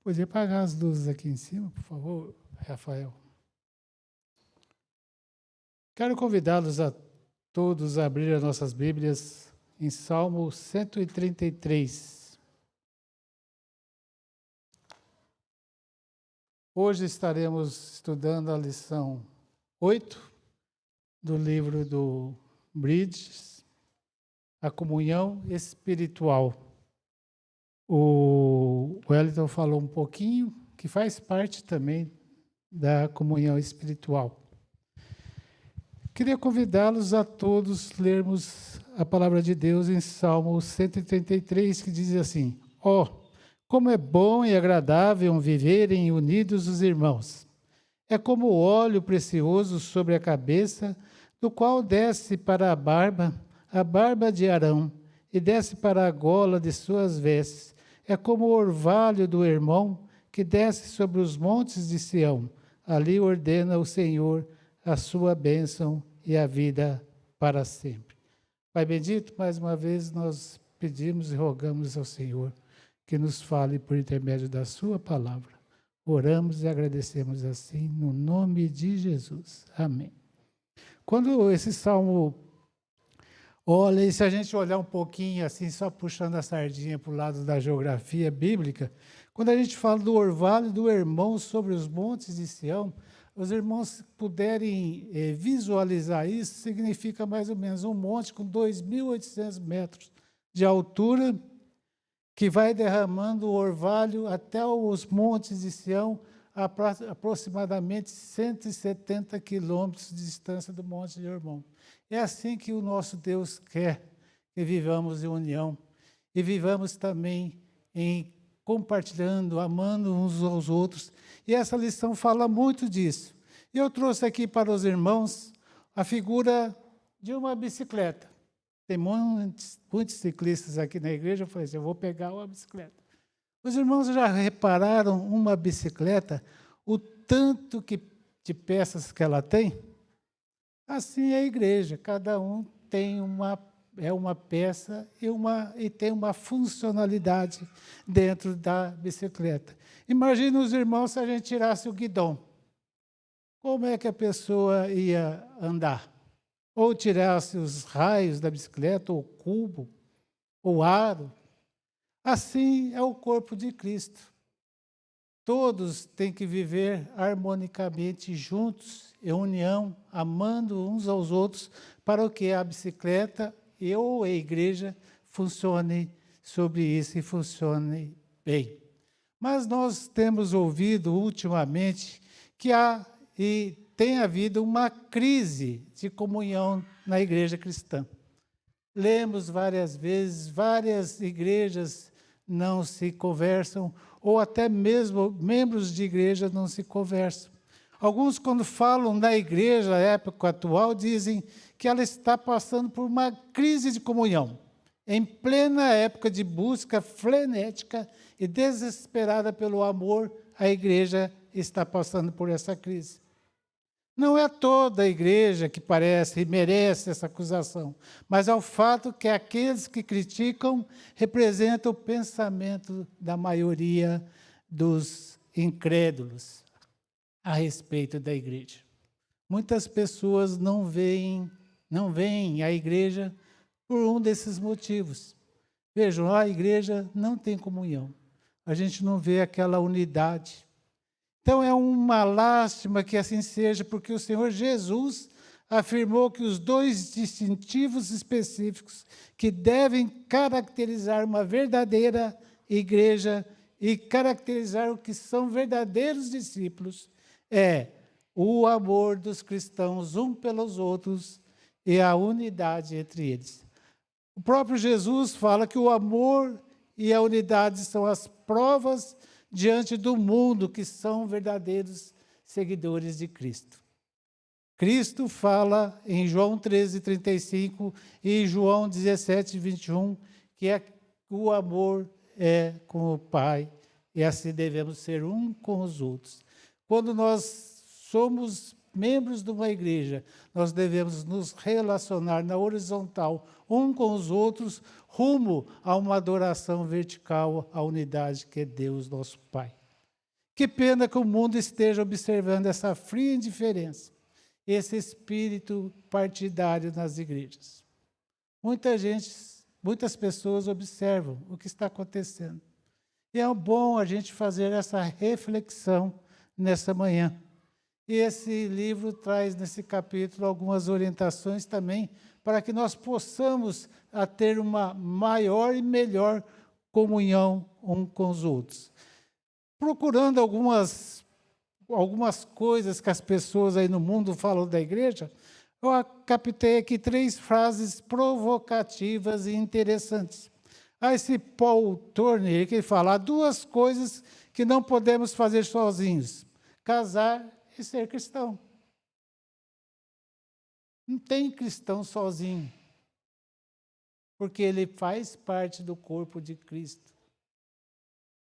S1: Podia apagar as luzes aqui em cima, por favor, Rafael? Quero convidá-los a todos a abrir as nossas Bíblias em Salmo 133. Hoje estaremos estudando a lição 8 do livro do Bridges, a comunhão espiritual. O Wellington falou um pouquinho, que faz parte também da comunhão espiritual. Queria convidá-los a todos lermos a palavra de Deus em Salmo 133, que diz assim: ó, como é bom e agradável viverem unidos os irmãos. É como o óleo precioso sobre a cabeça, do qual desce para a barba de Arão, e desce para a gola de suas vestes. É como o orvalho do irmão que desce sobre os montes de Sião. Ali ordena o Senhor a sua bênção e a vida para sempre. Pai bendito, mais uma vez nós pedimos e rogamos ao Senhor que nos fale por intermédio da sua palavra. Oramos e agradecemos assim, no nome de Jesus. Amém. Quando esse salmo... Olha, e se a gente olhar um pouquinho assim, só puxando a sardinha para o lado da geografia bíblica, quando a gente fala do orvalho do irmão sobre os montes de Sião, os irmãos puderem visualizar isso, significa mais ou menos um monte com 2.800 metros de altura, que vai derramando o orvalho até os montes de Sião, a aproximadamente 170 quilômetros de distância do Monte de Hermon. É assim que o nosso Deus quer que vivamos em união e vivamos também em compartilhando, amando uns aos outros. E essa lição fala muito disso. E eu trouxe aqui para os irmãos a figura de uma bicicleta. Tem muitos ciclistas aqui na igreja, eu falei assim, eu vou pegar uma bicicleta. Os irmãos já repararam uma bicicleta, o tanto de peças que ela tem? Assim é a igreja, cada um tem uma peça e tem uma funcionalidade dentro da bicicleta. Imagina os irmãos se a gente tirasse o guidão. Como é que a pessoa ia andar? Ou tirasse os raios da bicicleta, ou o cubo, ou o aro. Assim é o corpo de Cristo. Todos têm que viver harmonicamente juntos, em união, amando uns aos outros, para que a bicicleta ou a igreja funcione sobre isso e funcione bem. Mas nós temos ouvido ultimamente que tem havido uma crise de comunhão na igreja cristã. Lemos várias vezes, várias igrejas não se conversam, ou até mesmo membros de igreja não se conversam. Alguns, quando falam da igreja, na época atual, dizem que ela está passando por uma crise de comunhão. Em plena época de busca frenética e desesperada pelo amor, a igreja está passando por essa crise. Não é toda a igreja que parece e merece essa acusação, mas é o fato que aqueles que criticam representam o pensamento da maioria dos incrédulos a respeito da igreja. Muitas pessoas não veem a igreja por um desses motivos. Vejam, a igreja não tem comunhão. A gente não vê aquela unidade. Então, é uma lástima que assim seja, porque o Senhor Jesus afirmou que os dois distintivos específicos que devem caracterizar uma verdadeira igreja e caracterizar o que são verdadeiros discípulos é o amor dos cristãos um pelos outros e a unidade entre eles. O próprio Jesus fala que o amor e a unidade são as provas diante do mundo que são verdadeiros seguidores de Cristo. Cristo fala em João 13:35 e João 17:21 que o amor é com o Pai e assim devemos ser um com os outros. Quando nós somos membros de uma igreja, nós devemos nos relacionar na horizontal, um com os outros, rumo a uma adoração vertical à unidade que é Deus, nosso Pai. Que pena que o mundo esteja observando essa fria indiferença, esse espírito partidário nas igrejas. Muitas pessoas observam o que está acontecendo. E é bom a gente fazer essa reflexão nessa manhã. E esse livro traz, nesse capítulo, algumas orientações também para que nós possamos ter uma maior e melhor comunhão uns com os outros. Procurando algumas coisas que as pessoas aí no mundo falam da igreja, eu captei aqui 3 frases provocativas e interessantes. Esse Paul Turner, que fala, há 2 coisas que não podemos fazer sozinhos: casar e ser cristão. Não tem cristão sozinho, porque ele faz parte do corpo de Cristo.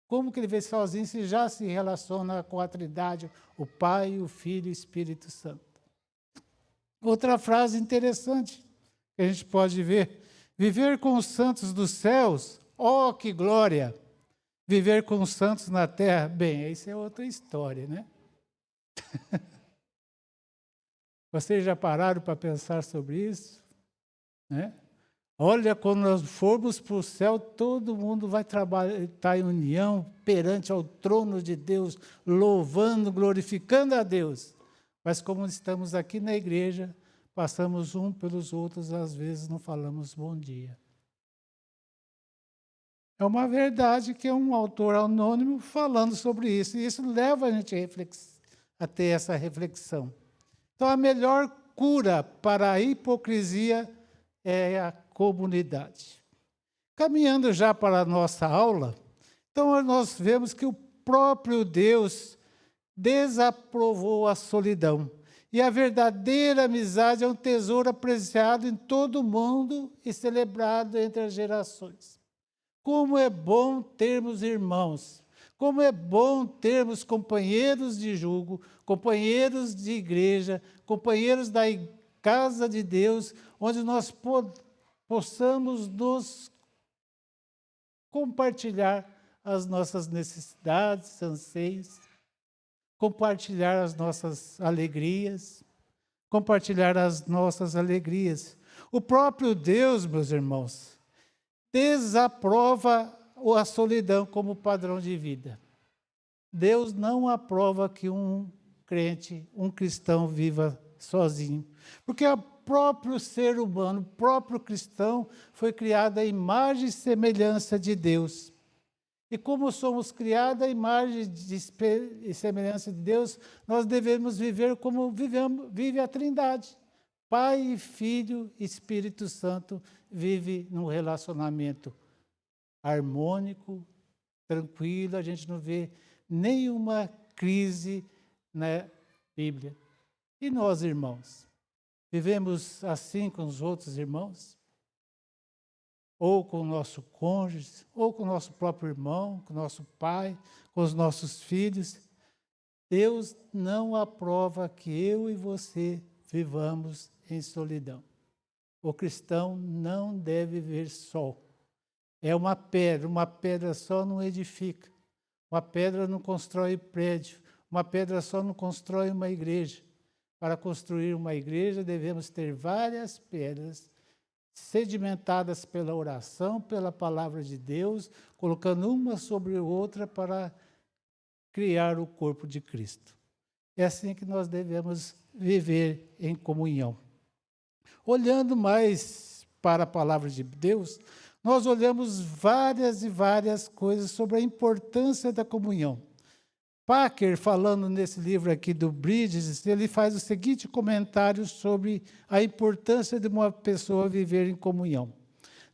S1: Como que ele vê sozinho se já se relaciona com a Trindade, o Pai, o Filho e o Espírito Santo? Outra frase interessante que a gente pode ver: viver com os santos dos céus, ó, que glória! Viver com os santos na terra, bem, isso é outra história, né? Vocês já pararam para pensar sobre isso? Né? Olha, quando nós formos para o céu, todo mundo vai estar em união perante ao trono de Deus, louvando, glorificando a Deus. Mas como estamos aqui na igreja, passamos um pelos outros, às vezes não falamos bom dia. É uma verdade que é um autor anônimo falando sobre isso, e isso leva a gente a ter essa reflexão. Então, a melhor cura para a hipocrisia é a comunidade. Caminhando já para a nossa aula, Então, nós vemos que o próprio Deus desaprovou a solidão. E a verdadeira amizade é um tesouro apreciado em todo o mundo e celebrado entre as gerações. Como é bom termos irmãos, como é bom termos companheiros de jugo, companheiros de igreja, companheiros da casa de Deus, onde nós possamos nos compartilhar as nossas necessidades, anseios, compartilhar as nossas alegrias, O próprio Deus, meus irmãos, desaprova a solidão como padrão de vida. Deus não aprova que um crente, um cristão viva sozinho, porque o próprio ser humano, o próprio cristão, foi criado à imagem e semelhança de Deus. E como somos criados à imagem e semelhança de Deus, nós devemos viver como vive a Trindade. Pai, Filho e Espírito Santo vive num relacionamento harmônico, tranquilo, a gente não vê nenhuma crise na Bíblia. E nós, irmãos, vivemos assim com os outros irmãos? Ou com o nosso cônjuge, ou com o nosso próprio irmão, com o nosso pai, com os nossos filhos? Deus não aprova que eu e você vivamos em solidão. O cristão não deve viver só. É uma pedra só não edifica. Uma pedra não constrói prédio, uma pedra só não constrói uma igreja. Para construir uma igreja, devemos ter várias pedras sedimentadas pela oração, pela palavra de Deus, colocando uma sobre outra para criar o corpo de Cristo. É assim que nós devemos viver em comunhão. Olhando mais para a palavra de Deus, nós olhamos várias e várias coisas sobre a importância da comunhão. Packer, falando nesse livro aqui do Bridges, ele faz o seguinte comentário sobre a importância de uma pessoa viver em comunhão.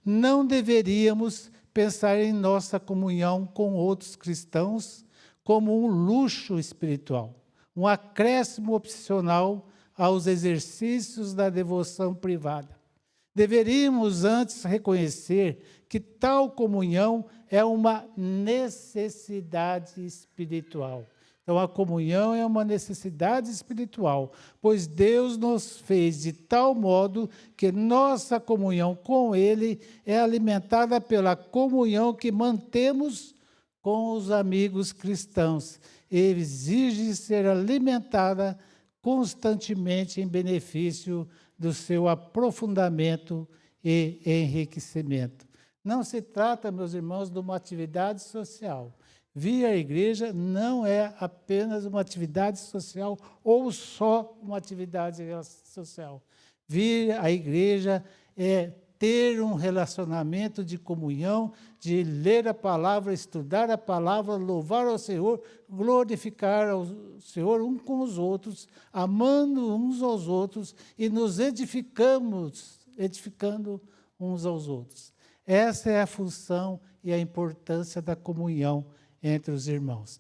S1: Não deveríamos pensar em nossa comunhão com outros cristãos como um luxo espiritual, um acréscimo opcional aos exercícios da devoção privada. Deveríamos antes reconhecer que tal comunhão é uma necessidade espiritual. Então, a comunhão é uma necessidade espiritual, pois Deus nos fez de tal modo que nossa comunhão com Ele é alimentada pela comunhão que mantemos com os amigos cristãos e exige ser alimentada constantemente em benefício do seu aprofundamento e enriquecimento. Não se trata, meus irmãos, de uma atividade social. Vir à igreja não é apenas uma atividade social ou só uma atividade social. Vir à igreja é ter um relacionamento de comunhão, de ler a palavra, estudar a palavra, louvar ao Senhor, glorificar ao Senhor uns com os outros, amando uns aos outros e nos edificando uns aos outros. Essa é a função e a importância da comunhão entre os irmãos.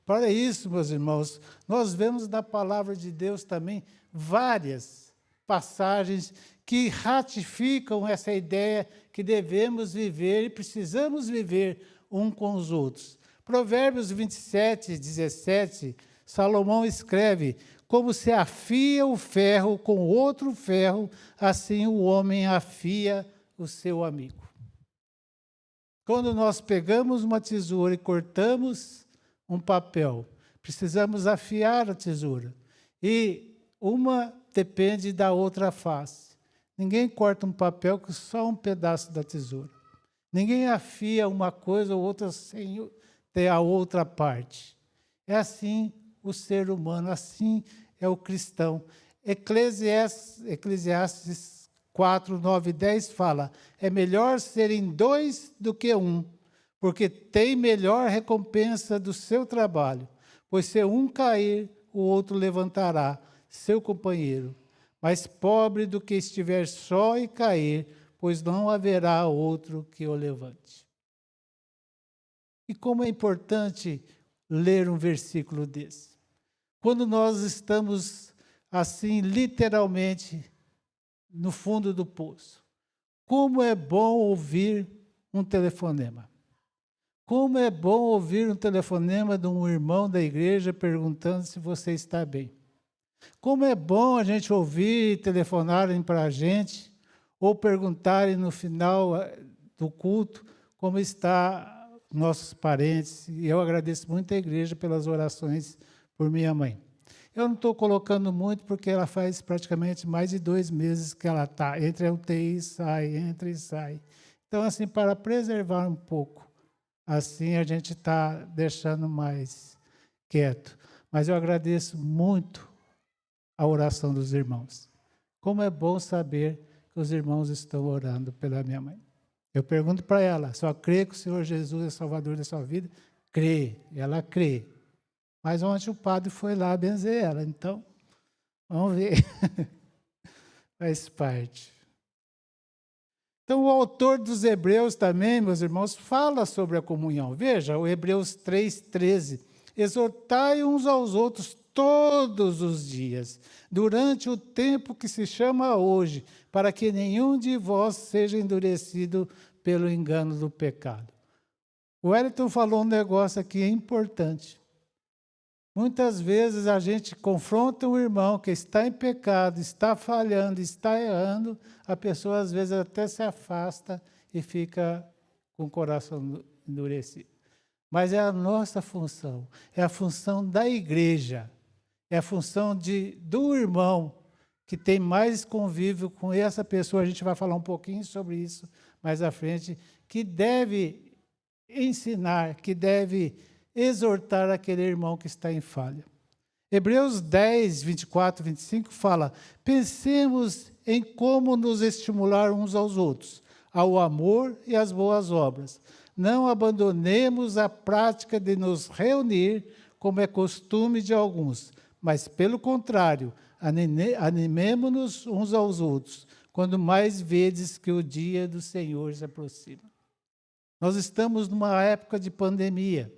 S1: Para isso, meus irmãos, nós vemos na palavra de Deus também várias passagens que ratificam essa ideia que devemos viver e precisamos viver um com os outros. Provérbios 27, 17, Salomão escreve: como se afia o ferro com outro ferro, assim o homem afia o seu amigo. Quando nós pegamos uma tesoura e cortamos um papel, precisamos afiar a tesoura. E uma depende da outra face. Ninguém corta um papel com só um pedaço da tesoura. Ninguém afia uma coisa ou outra sem ter a outra parte. É assim o ser humano, assim é o cristão. Eclesiastes 4, 9 e 10 fala: é melhor serem dois do que um, porque tem melhor recompensa do seu trabalho, pois se um cair, o outro levantará, seu companheiro. Mais pobre do que estiver só e cair, pois não haverá outro que o levante. E como é importante ler um versículo desse. Quando nós estamos, assim, literalmente, no fundo do poço. Como é bom ouvir um telefonema. Como é bom ouvir um telefonema de um irmão da igreja perguntando se você está bem. Como é bom a gente ouvir telefonarem para a gente ou perguntarem no final do culto como está nossos parentes. E eu agradeço muito a igreja pelas orações por minha mãe. Eu não estou colocando muito porque ela faz praticamente mais de 2 meses que ela está. Entra UTI e sai, entra e sai. Então, assim, para preservar um pouco, assim a gente está deixando mais quieto. Mas eu agradeço muito a oração dos irmãos. Como é bom saber que os irmãos estão orando pela minha mãe. Eu pergunto para ela, só crê que o Senhor Jesus é Salvador da sua vida? Crê, ela crê. Mas ontem o padre foi lá benzer ela, então, vamos ver. Faz parte. Então, o autor dos Hebreus também, meus irmãos, fala sobre a comunhão. Veja, o Hebreus 3,13. Exortai uns aos outros todos os dias, durante o tempo que se chama hoje, para que nenhum de vós seja endurecido pelo engano do pecado. O Wellington falou um negócio aqui importante. Muitas vezes a gente confronta um irmão que está em pecado, está falhando, está errando, a pessoa às vezes até se afasta e fica com o coração endurecido. Mas é a nossa função, é a função da igreja, é a função do irmão que tem mais convívio com essa pessoa. A gente vai falar um pouquinho sobre isso mais à frente, que deve ensinar, que deve exortar aquele irmão que está em falha. Hebreus 10, 24, 25 fala: pensemos em como nos estimular uns aos outros, ao amor e às boas obras. Não abandonemos a prática de nos reunir, como é costume de alguns, mas, pelo contrário, animemo-nos uns aos outros, quando mais vedes que o dia do Senhor se aproxima. Nós estamos numa época de pandemia.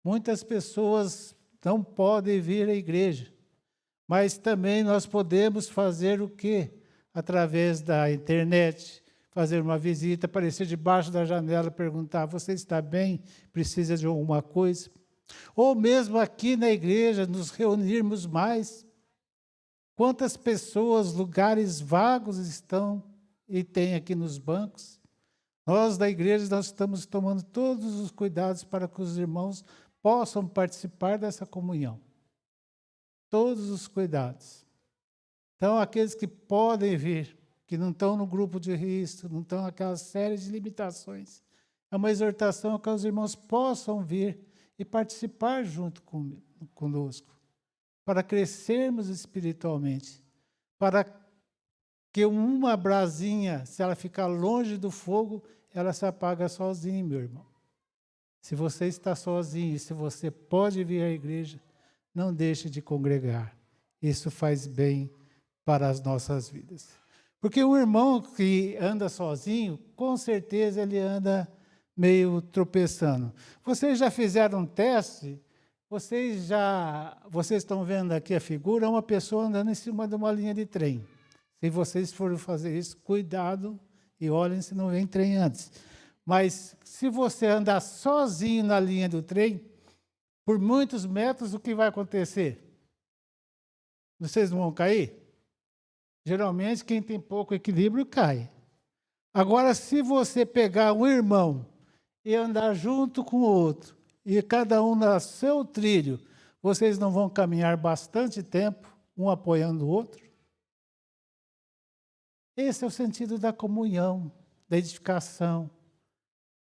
S1: Muitas pessoas não podem vir à igreja, mas também nós podemos fazer o quê? Através da internet, fazer uma visita, aparecer debaixo da janela, perguntar: você está bem? Precisa de alguma coisa? Ou mesmo aqui na igreja, nos reunirmos mais. Quantas pessoas, lugares vagos estão e tem aqui nos bancos? Nós da igreja, nós estamos tomando todos os cuidados para que os irmãos possam participar dessa comunhão. Todos os cuidados. Então, aqueles que podem vir, que não estão no grupo de risco, não estão naquela série de limitações, é uma exortação que os irmãos possam vir e participar junto conosco, para crescermos espiritualmente, para que uma brasinha, se ela ficar longe do fogo, ela se apaga sozinha, meu irmão. Se você está sozinho, se você pode vir à igreja, não deixe de congregar. Isso faz bem para as nossas vidas. Porque um irmão que anda sozinho, com certeza ele anda meio tropeçando. Vocês já fizeram um teste? Vocês estão vendo aqui a figura, uma pessoa andando em cima de uma linha de trem. Se vocês forem fazer isso, cuidado e olhem se não vem trem antes. Mas se você andar sozinho na linha do trem, por muitos metros, o que vai acontecer? Vocês não vão cair? Geralmente, quem tem pouco equilíbrio cai. Agora, se você pegar um irmão e andar junto com o outro, e cada um no seu trilho, vocês não vão caminhar bastante tempo, um apoiando o outro? Esse é o sentido da comunhão, da edificação.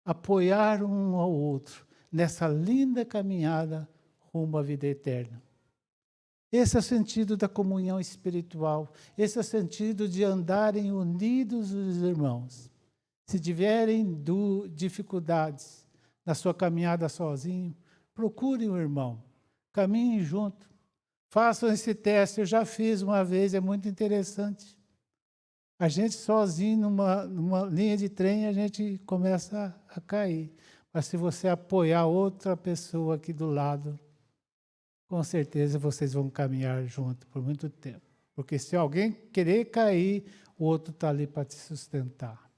S1: Apoiar um ao outro nessa linda caminhada rumo à vida eterna. Esse é o sentido da comunhão espiritual. Esse é o sentido de andarem unidos os irmãos. Se tiverem dificuldades na sua caminhada sozinho, procurem um irmão. Caminhem junto. Façam esse teste. Eu já fiz uma vez, é muito interessante. A gente sozinho, numa linha de trem, a gente começa a cair. Mas se você apoiar outra pessoa aqui do lado, com certeza vocês vão caminhar junto por muito tempo. Porque se alguém querer cair, o outro está ali para te sustentar.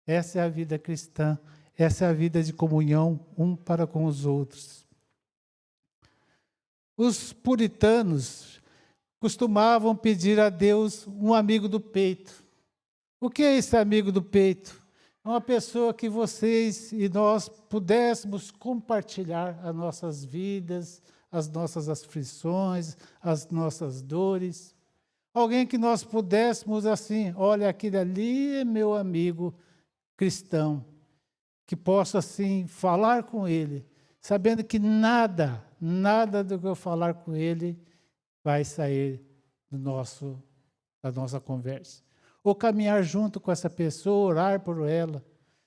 S1: Essa é a vida cristã, essa é a vida de comunhão um para com os outros. Os puritanos costumavam pedir a Deus um amigo do peito. O que é esse amigo do peito? É uma pessoa que vocês e nós pudéssemos compartilhar as nossas vidas, as nossas aflições, as nossas dores. Alguém que nós pudéssemos assim, olha, aquele ali é meu amigo cristão, que possa assim falar com ele, sabendo que nada do que eu falar com ele vai sair da nossa conversa. Ou caminhar junto com essa pessoa, orar por ela,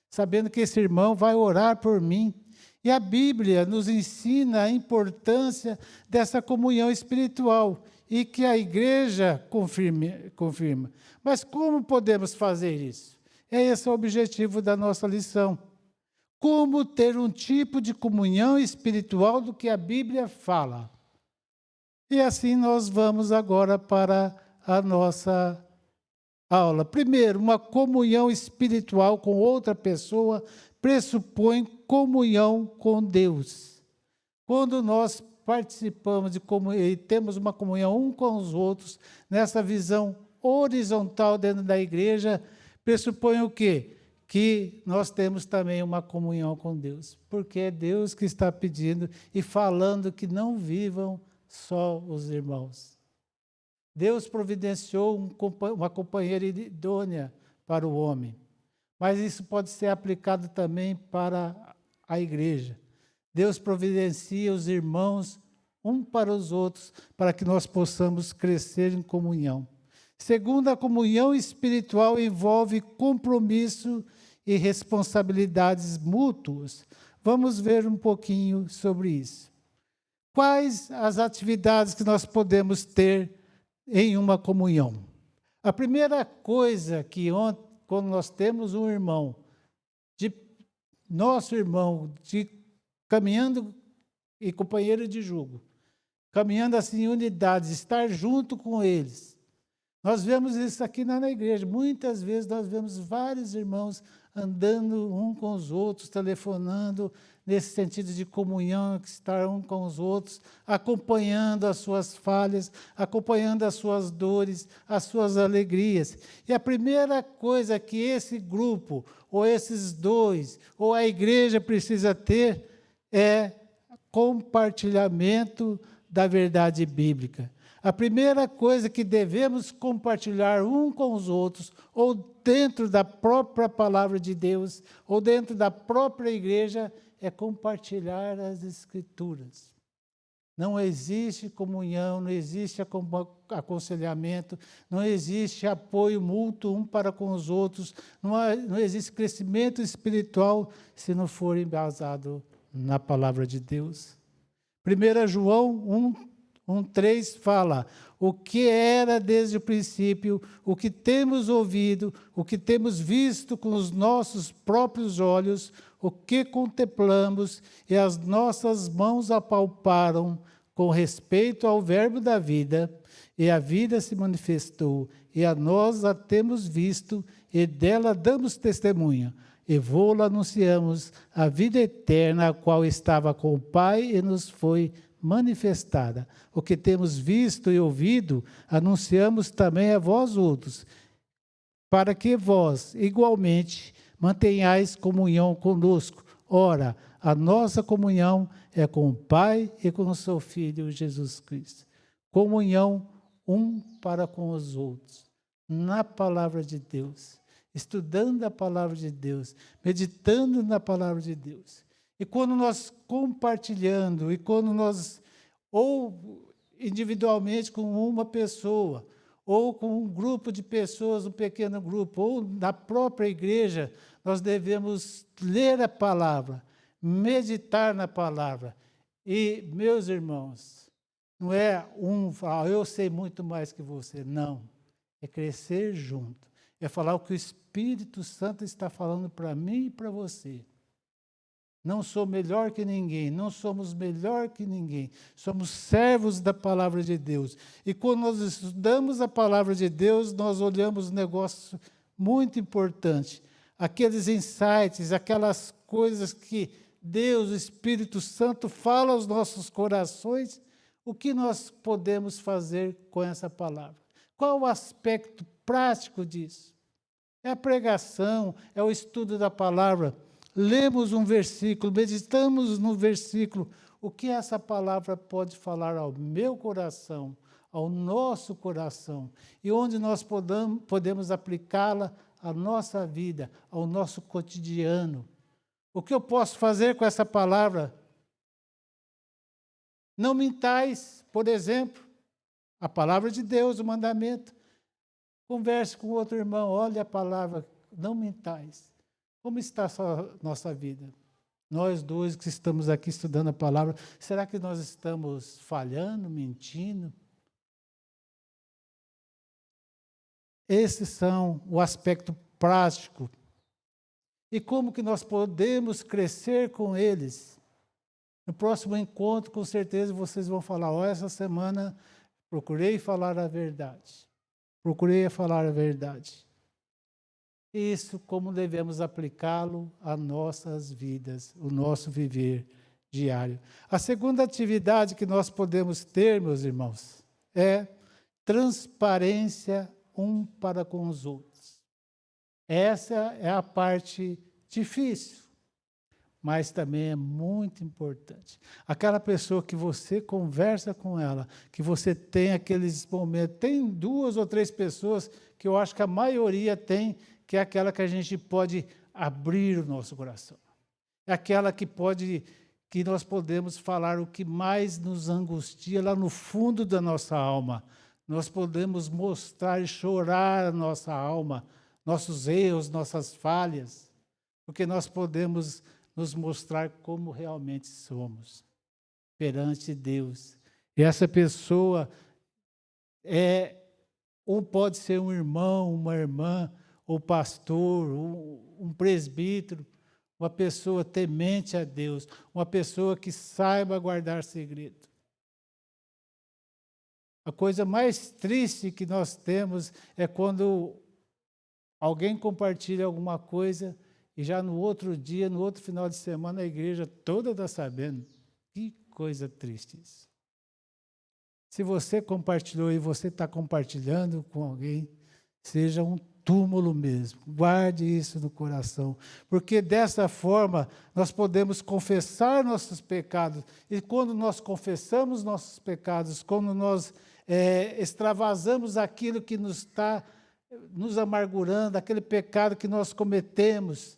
S1: sabendo que esse irmão vai orar por mim. E a Bíblia nos ensina a importância dessa comunhão espiritual e que a igreja confirma. Mas como podemos fazer isso? Esse é o objetivo da nossa lição. Como ter um tipo de comunhão espiritual do que a Bíblia fala. E assim nós vamos agora para a nossa aula. Primeiro, uma comunhão espiritual com outra pessoa pressupõe comunhão com Deus. Quando nós participamos e temos uma comunhão um com os outros, nessa visão horizontal dentro da igreja, pressupõe o quê? Que nós temos também uma comunhão com Deus, porque é Deus que está pedindo e falando que não vivam só os irmãos. Deus providenciou uma companheira idônea para o homem, mas isso pode ser aplicado também para a igreja. Deus providencia os irmãos um para os outros, para que nós possamos crescer em comunhão. Segundo, a comunhão espiritual envolve compromisso e responsabilidades mútuas. Vamos ver um pouquinho sobre isso. Quais as atividades que nós podemos ter em uma comunhão? A primeira coisa que quando nós temos um irmão, nosso irmão, caminhando e companheiro de jugo, caminhando assim em unidades, estar junto com eles. Nós vemos isso aqui na igreja. Muitas vezes nós vemos vários irmãos andando um com os outros, telefonando, nesse sentido de comunhão, estar um com os outros, acompanhando as suas falhas, acompanhando as suas dores, as suas alegrias. E a primeira coisa que esse grupo, ou esses dois, ou a igreja precisa ter, é compartilhamento da verdade bíblica. A primeira coisa que devemos compartilhar um com os outros, ou dentro da própria palavra de Deus, ou dentro da própria igreja, é compartilhar as Escrituras. Não existe comunhão, não existe aconselhamento, não existe apoio mútuo um para com os outros, não existe crescimento espiritual se não for embasado na palavra de Deus. 1 João 1:3 fala: o que era desde o princípio, o que temos ouvido, o que temos visto com os nossos próprios olhos, o que contemplamos e as nossas mãos apalparam com respeito ao verbo da vida, e a vida se manifestou, e a nós a temos visto, e dela damos testemunha, e vô-la anunciamos, a vida eterna, a qual estava com o Pai e nos foi manifestada. O que temos visto e ouvido, anunciamos também a vós outros, para que vós, igualmente, mantenhais comunhão conosco. Ora, a nossa comunhão é com o Pai e com o seu Filho Jesus Cristo. Comunhão um para com os outros, na palavra de Deus, estudando a palavra de Deus, meditando na palavra de Deus. E quando nós compartilhando, e quando nós, ou individualmente com uma pessoa, ou com um grupo de pessoas, um pequeno grupo, ou na própria igreja, nós devemos ler a palavra, meditar na palavra. E, meus irmãos, não é falar, eu sei muito mais que você. Não. É crescer junto. É falar o que o Espírito Santo está falando para mim e para você. Não sou melhor que ninguém, não somos melhor que ninguém. Somos servos da palavra de Deus. E quando nós estudamos a palavra de Deus, nós olhamos um negócio muito importante. Aqueles insights, aquelas coisas que Deus, o Espírito Santo, fala aos nossos corações, o que nós podemos fazer com essa palavra? Qual o aspecto prático disso? É a pregação, é o estudo da palavra. Lemos um versículo, meditamos no versículo. O que essa palavra pode falar ao meu coração, ao nosso coração? E onde nós podemos aplicá-la à nossa vida, ao nosso cotidiano? O que eu posso fazer com essa palavra? Não mintais, por exemplo. A palavra de Deus, o mandamento. Converse com outro irmão, olhe a palavra, não mintais. Como está a nossa vida? Nós dois que estamos aqui estudando a palavra, será que nós estamos falhando, mentindo? Esses são o aspecto prático. E como que nós podemos crescer com eles? No próximo encontro, com certeza, vocês vão falar, essa semana procurei falar a verdade. Procurei falar a verdade. Isso, como devemos aplicá-lo às nossas vidas, o nosso viver diário. A segunda atividade que nós podemos ter, meus irmãos, é transparência um para com os outros. Essa é a parte difícil, mas também é muito importante. Aquela pessoa que você conversa com ela, que você tem aqueles momentos, tem 2 ou 3 pessoas que eu acho que a maioria tem, que é aquela que a gente pode abrir o nosso coração. É aquela que nós podemos falar o que mais nos angustia lá no fundo da nossa alma. Nós podemos mostrar e chorar a nossa alma, nossos erros, nossas falhas, porque nós podemos nos mostrar como realmente somos perante Deus. E essa pessoa ou pode ser um irmão, uma irmã, ou pastor, um presbítero, uma pessoa temente a Deus, uma pessoa que saiba guardar segredo. A coisa mais triste que nós temos é quando alguém compartilha alguma coisa e já no outro dia, no outro final de semana, a igreja toda está sabendo. Que coisa triste isso. Se você compartilhou e você está compartilhando com alguém, seja um túmulo mesmo. Guarde isso no coração, porque dessa forma nós podemos confessar nossos pecados. E quando nós confessamos nossos pecados, quando nós extravasamos aquilo que nos está nos amargurando, aquele pecado que nós cometemos,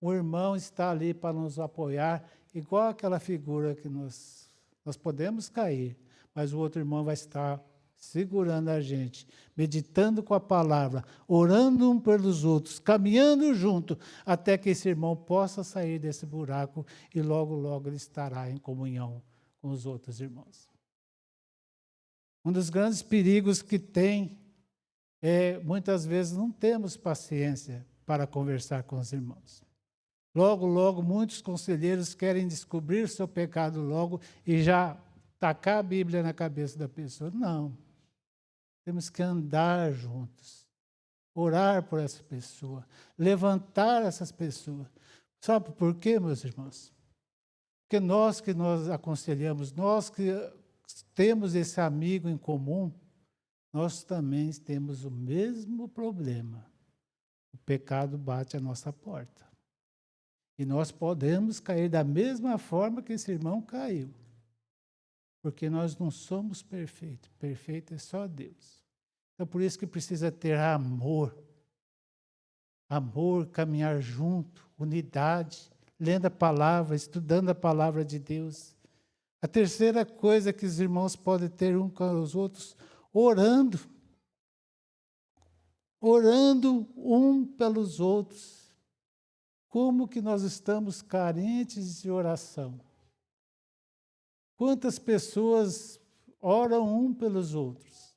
S1: o irmão está ali para nos apoiar, igual aquela figura que nós podemos cair, mas o outro irmão vai estar segurando a gente, meditando com a palavra, orando um pelos outros, caminhando junto, até que esse irmão possa sair desse buraco e logo, logo ele estará em comunhão com os outros irmãos. Um dos grandes perigos que tem muitas vezes não temos paciência para conversar com os irmãos. Logo, logo, muitos conselheiros querem descobrir seu pecado logo e já tacar a Bíblia na cabeça da pessoa. Não. Temos que andar juntos, orar por essa pessoa, levantar essas pessoas. Sabe por quê, meus irmãos? Porque nós que nós aconselhamos, nós que temos esse amigo em comum, nós também temos o mesmo problema. O pecado bate à nossa porta. E nós podemos cair da mesma forma que esse irmão caiu. Porque nós não somos perfeitos. Perfeito é só Deus. Então, por isso que precisa ter amor. Amor, caminhar junto, unidade, lendo a palavra, estudando a palavra de Deus. A terceira coisa que os irmãos podem ter uns com os outros, orando. Orando um pelos outros. Como que nós estamos carentes de oração? Quantas pessoas oram um pelos outros?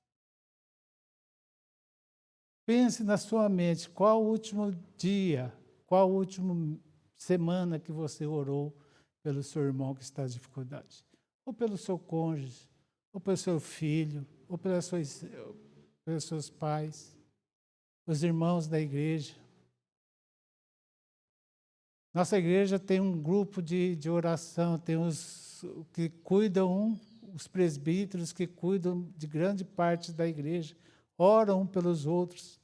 S1: Pense na sua mente, qual o último dia, qual a última semana que você orou pelo seu irmão que está em dificuldade, ou pelo seu cônjuge, ou pelo seu filho, ou pelos seus pais, os irmãos da igreja. Nossa igreja tem um grupo de oração, tem os que cuidam, os presbíteros que cuidam de grande parte da igreja, oram pelos outros.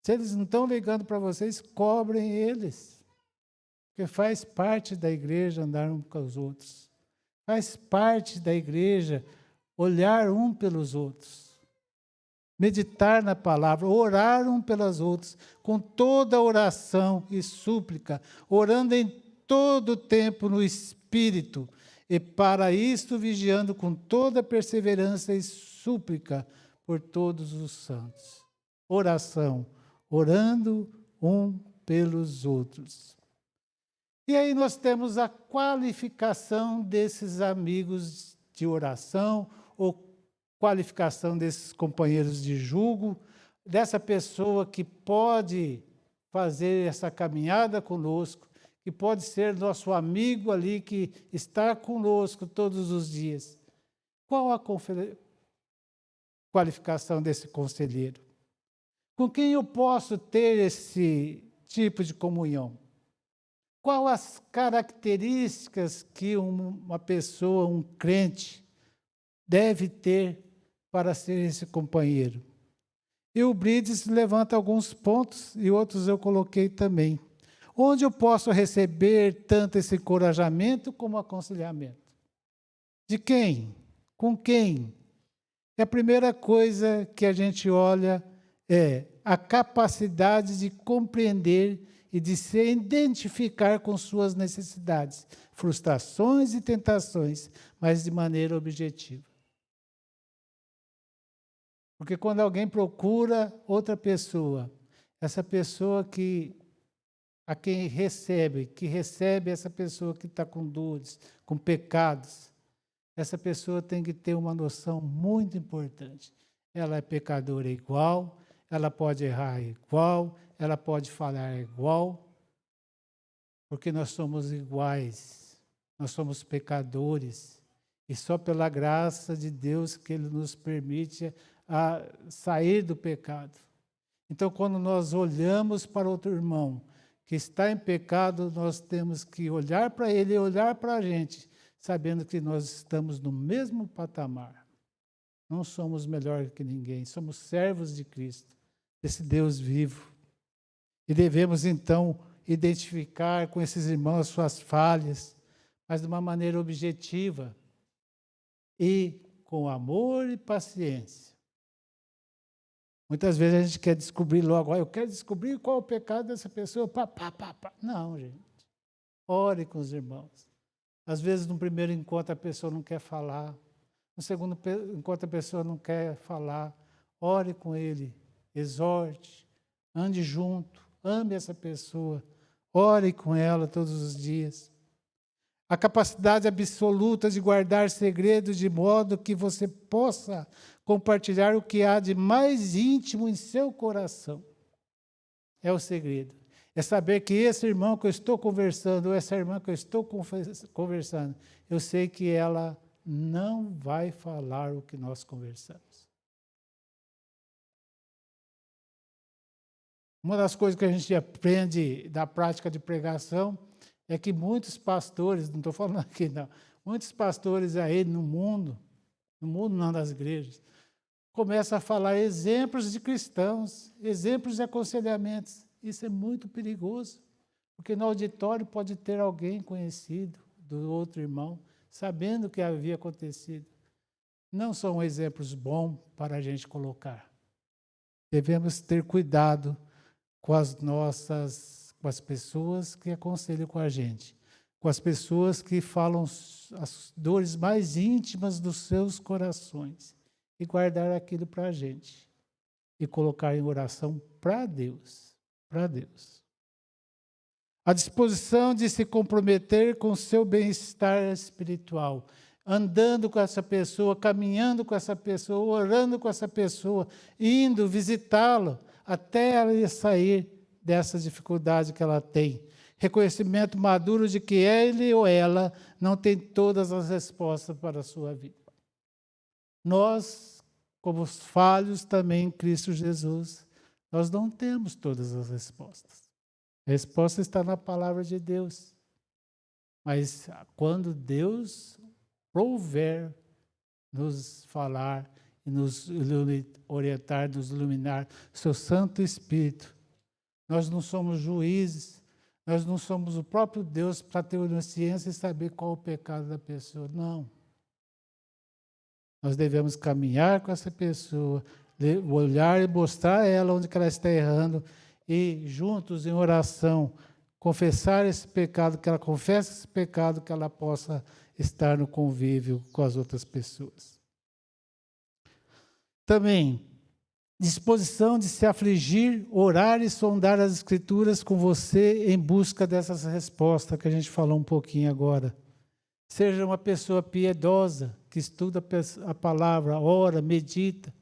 S1: Se eles não estão ligando para vocês, cobrem eles, porque faz parte da igreja andar um com os outros. Faz parte da igreja olhar um pelos outros. Meditar na palavra, orar um pelas outras, com toda oração e súplica, orando em todo o tempo no Espírito, e para isto vigiando com toda perseverança e súplica por todos os santos. Oração, orando um pelos outros. E aí nós temos a qualificação desses amigos de oração, ou qualificação desses companheiros de jugo, dessa pessoa que pode fazer essa caminhada conosco, que pode ser nosso amigo ali, que está conosco todos os dias. Qual a qualificação desse conselheiro? Com quem eu posso ter esse tipo de comunhão? Quais as características que uma pessoa, um crente, deve ter para ser esse companheiro? E o Brides levanta alguns pontos, e outros eu coloquei também. Onde eu posso receber tanto esse encorajamento como aconselhamento? De quem? Com quem? E a primeira coisa que a gente olha é a capacidade de compreender e de se identificar com suas necessidades, frustrações e tentações, mas de maneira objetiva. Porque quando alguém procura outra pessoa, essa pessoa a quem recebe, essa pessoa que está com dores, com pecados, essa pessoa tem que ter uma noção muito importante. Ela é pecadora igual, ela pode errar igual, ela pode falhar igual, porque nós somos iguais, nós somos pecadores, e só pela graça de Deus que Ele nos permite a sair do pecado. Então, quando nós olhamos para outro irmão que está em pecado, nós temos que olhar para ele e olhar para a gente, sabendo que nós estamos no mesmo patamar. Não somos melhor que ninguém, somos servos de Cristo, desse Deus vivo. E devemos, então, identificar com esses irmãos as suas falhas, mas de uma maneira objetiva e com amor e paciência. Muitas vezes a gente quer descobrir logo, eu quero descobrir qual é o pecado dessa pessoa. Não, gente. Ore com os irmãos. Às vezes, no primeiro encontro, a pessoa não quer falar. No segundo encontro, a pessoa não quer falar. Ore com ele, exorte, ande junto, ame essa pessoa. Ore com ela todos os dias. A capacidade absoluta de guardar segredos de modo que você possa compartilhar o que há de mais íntimo em seu coração. É o segredo. É saber que esse irmão que eu estou conversando, ou essa irmã que eu estou conversando, eu sei que ela não vai falar o que nós conversamos. Uma das coisas que a gente aprende da prática de pregação é que muitos pastores, não estou falando aqui não, muitos pastores aí no mundo não das igrejas, começam a falar exemplos de cristãos, exemplos de aconselhamentos. Isso é muito perigoso, porque no auditório pode ter alguém conhecido do outro irmão, sabendo o que havia acontecido. Não são exemplos bons para a gente colocar. Devemos ter cuidado com as pessoas que aconselham com a gente, com as pessoas que falam as dores mais íntimas dos seus corações e guardar aquilo para a gente e colocar em oração para Deus, A disposição de se comprometer com o seu bem-estar espiritual, andando com essa pessoa, caminhando com essa pessoa, orando com essa pessoa, indo visitá-lo até ela sair dessa dificuldade que ela tem. reconhecimento maduro de que ele ou ela não tem todas as respostas para a sua vida. Nós, como falhos também em Cristo Jesus, nós não temos todas as respostas. A resposta está na palavra de Deus. Mas quando Deus prouver nos falar e nos orientar, nos iluminar, seu Santo Espírito, nós não somos juízes, nós não somos o próprio Deus para ter onisciência e saber qual é o pecado da pessoa. Não. Nós devemos caminhar com essa pessoa, olhar e mostrar a ela onde ela está errando e, juntos, em oração, confessar esse pecado, que ela confesse esse pecado, que ela possa estar no convívio com as outras pessoas. Também, disposição de se afligir, orar e sondar as Escrituras com você em busca dessas respostas que a gente falou um pouquinho agora. Seja uma pessoa piedosa, que estuda a palavra, ora, medita,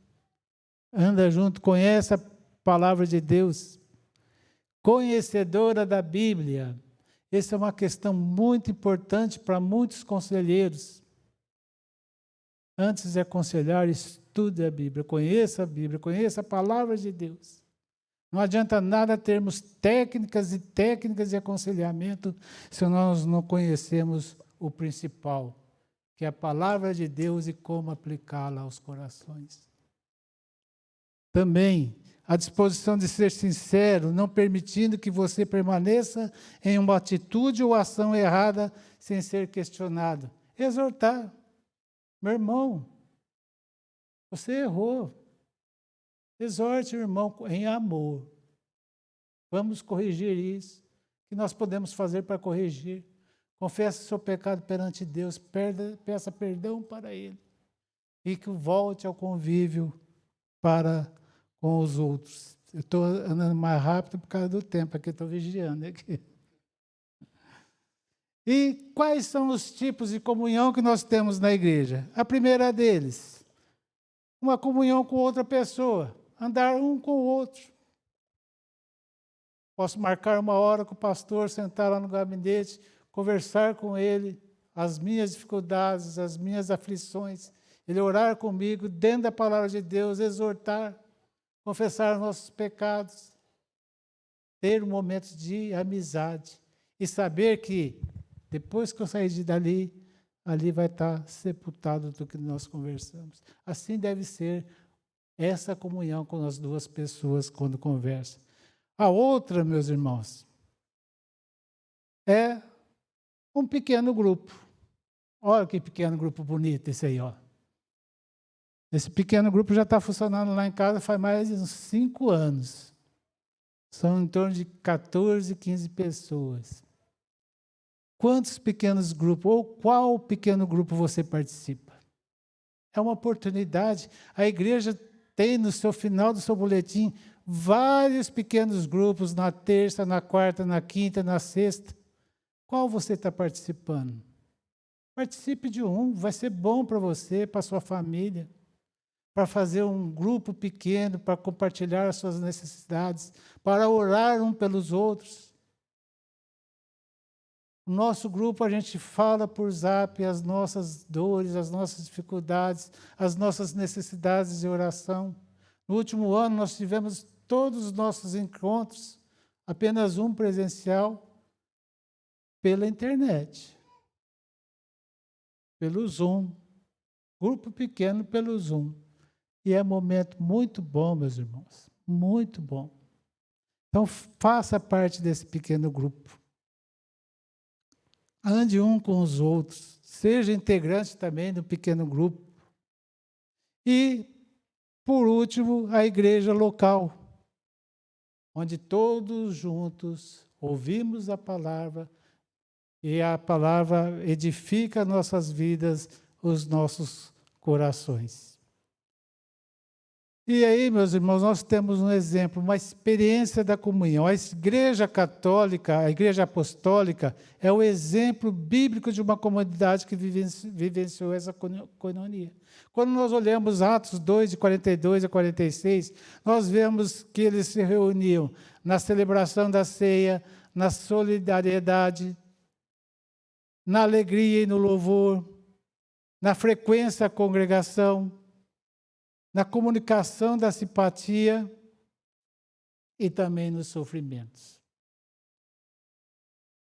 S1: anda junto, conhece a palavra de Deus, conhecedora da Bíblia. Essa é uma questão muito importante para muitos conselheiros. Antes de aconselhar, estude a Bíblia, conheça a palavra de Deus. Não adianta nada termos técnicas de aconselhamento se nós não conhecemos o principal, que é a palavra de Deus e como aplicá-la aos corações. Também, a disposição de ser sincero, não permitindo que você permaneça em uma atitude ou ação errada sem ser questionado. Exortar. Meu irmão, você errou. Exorte o irmão em amor. Vamos corrigir isso. O que nós podemos fazer para corrigir? Confesse o seu pecado perante Deus, peça perdão para Ele e que volte ao convívio com os outros. Eu estou andando mais rápido por causa do tempo, aqui estou vigiando. Aqui. E quais são os tipos de comunhão que nós temos na igreja? A primeira deles, uma comunhão com outra pessoa, andar um com o outro. Posso marcar uma hora com o pastor, sentar lá no gabinete, conversar com ele, as minhas dificuldades, as minhas aflições, ele orar comigo, dentro da palavra de Deus, exortar, confessar nossos pecados, ter momentos de amizade e saber que, depois que eu sair dali, ali vai estar sepultado do que nós conversamos. Assim deve ser essa comunhão com as duas pessoas quando conversam. A outra, meus irmãos, é um pequeno grupo. Olha que pequeno grupo bonito esse aí, ó. Esse pequeno grupo já está funcionando lá em casa faz mais de uns 5 anos. São em torno de 14, 15 pessoas. Quantos pequenos grupos, ou qual pequeno grupo você participa? É uma oportunidade. A igreja tem no seu final do seu boletim vários pequenos grupos, na terça, na quarta, na quinta, na sexta. Qual você está participando? Participe de um, vai ser bom para você, para a sua família, para fazer um grupo pequeno, para compartilhar as suas necessidades, para orar um pelos outros. O nosso grupo, a gente fala por zap as nossas dores, as nossas dificuldades, as nossas necessidades de oração. No último ano, nós tivemos todos os nossos encontros, apenas um presencial, pela internet, pelo Zoom, grupo pequeno pelo Zoom. E é um momento muito bom, meus irmãos, muito bom. Então, faça parte desse pequeno grupo. Ande um com os outros, seja integrante também do pequeno grupo. E, por último, a igreja local, onde todos juntos ouvimos a palavra, e a palavra edifica nossas vidas, os nossos corações. E aí, meus irmãos, nós temos um exemplo, uma experiência da comunhão. A Igreja Católica, a Igreja Apostólica, é o exemplo bíblico de uma comunidade que vivenciou essa coinonia. Quando nós olhamos Atos 2, de 42 a 46, nós vemos que eles se reuniam na celebração da ceia, na solidariedade, na alegria e no louvor, na frequência à congregação, na comunicação da simpatia e também nos sofrimentos.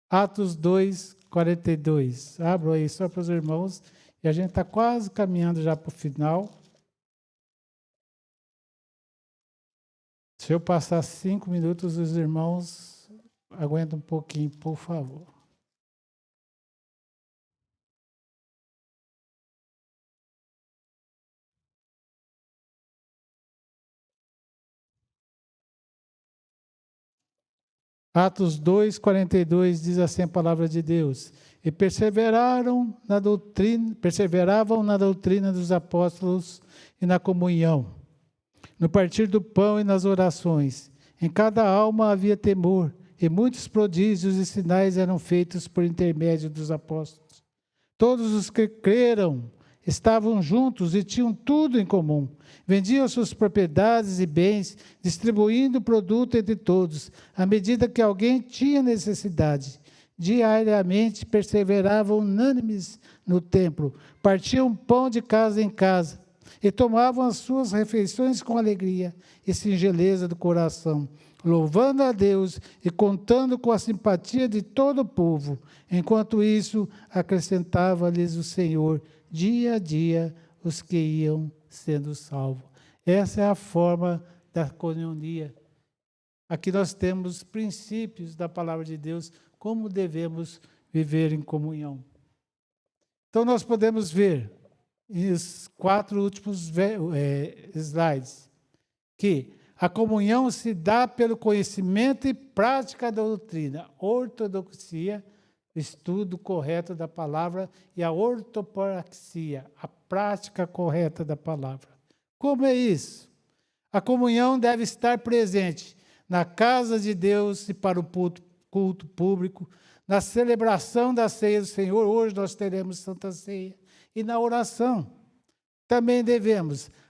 S1: Atos 2, 42. Abro aí só para os irmãos, e a gente está quase caminhando já para o final. Se eu passar 5 minutos, os irmãos aguentam um pouquinho, por favor. Atos 2, 42 diz assim a palavra de Deus: e perseveravam na doutrina dos apóstolos e na comunhão, no partir do pão e nas orações. Em cada alma havia temor, e muitos prodígios e sinais eram feitos por intermédio dos apóstolos. Todos os que creram estavam juntos e tinham tudo em comum. Vendiam suas propriedades e bens, distribuindo o produto entre todos, à medida que alguém tinha necessidade. Diariamente perseveravam unânimes no templo, partiam pão de casa em casa e tomavam as suas refeições com alegria e singeleza do coração, louvando a Deus e contando com a simpatia de todo o povo. Enquanto isso, acrescentava-lhes o Senhor, dia a dia, os que iam sendo salvos. Essa é a forma da coinonia. Aqui nós temos princípios da palavra de Deus, como devemos viver em comunhão. Então nós podemos ver, nos 4 últimos slides, que a comunhão se dá pelo conhecimento e prática da doutrina, ortodoxia, estudo correto da palavra, e a ortopraxia, a prática correta da palavra. Como é isso? A comunhão deve estar presente na casa de Deus e para o culto público, na celebração da ceia do Senhor, hoje nós teremos Santa Ceia, e na oração. Também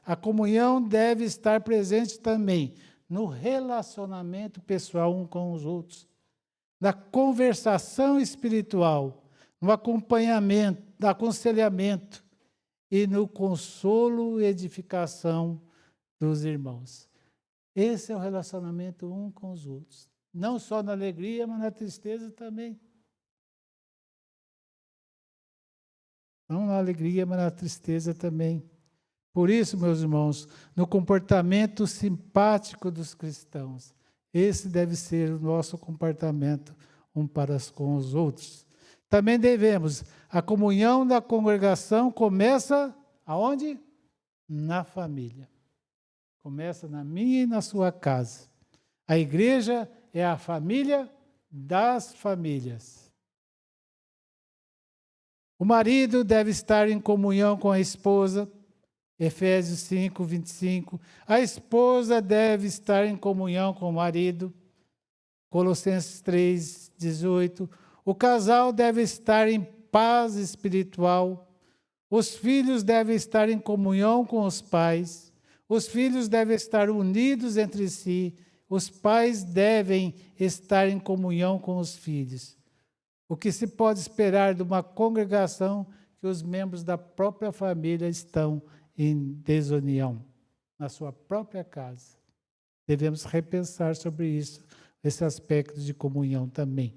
S1: a comunhão deve estar presente também no relacionamento pessoal um com os outros, na conversação espiritual, no acompanhamento, no aconselhamento e no consolo e edificação dos irmãos. Esse é o relacionamento um com os outros. Não só na alegria, mas na tristeza também. Não na alegria, mas na tristeza também. Por isso, meus irmãos, no comportamento simpático dos cristãos, esse deve ser o nosso comportamento um para com os outros. Também a comunhão da congregação começa aonde? Na família. Começa na minha e na sua casa. A igreja é a família das famílias. O marido deve estar em comunhão com a esposa, Efésios 5, 25. A esposa deve estar em comunhão com o marido, Colossenses 3, 18. O casal deve estar em paz espiritual. Os filhos devem estar em comunhão com os pais. Os filhos devem estar unidos entre si. Os pais devem estar em comunhão com os filhos. O que se pode esperar de uma congregação que os membros da própria família estão em desunião, na sua própria casa? Devemos repensar sobre isso, esse aspecto de comunhão também.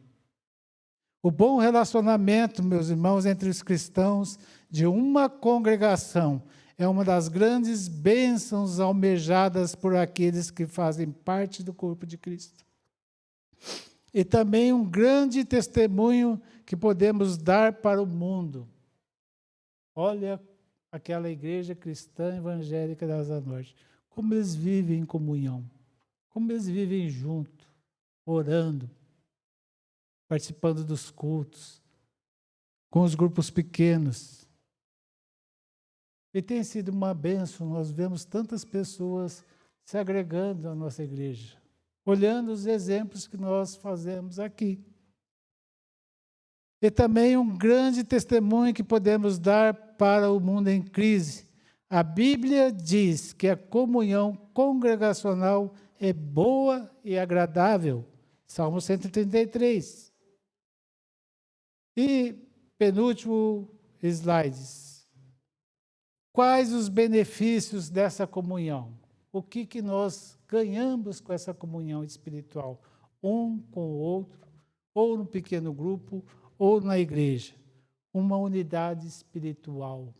S1: O bom relacionamento, meus irmãos, entre os cristãos de uma congregação é uma das grandes bênçãos almejadas por aqueles que fazem parte do corpo de Cristo. E também um grande testemunho que podemos dar para o mundo. Olha aquela igreja cristã evangélica da Asa Norte, como eles vivem em comunhão, como eles vivem junto, orando, participando dos cultos, com os grupos pequenos. E tem sido uma bênção, nós vemos tantas pessoas se agregando à nossa igreja, olhando os exemplos que nós fazemos aqui. E também um grande testemunho que podemos dar para o mundo em crise. A Bíblia diz que a comunhão congregacional é boa e agradável. Salmo 133. E penúltimo slide. Quais os benefícios dessa comunhão? O que nós ganhamos com essa comunhão espiritual? Um com o outro, ou no pequeno grupo, ou na igreja. Uma unidade espiritual.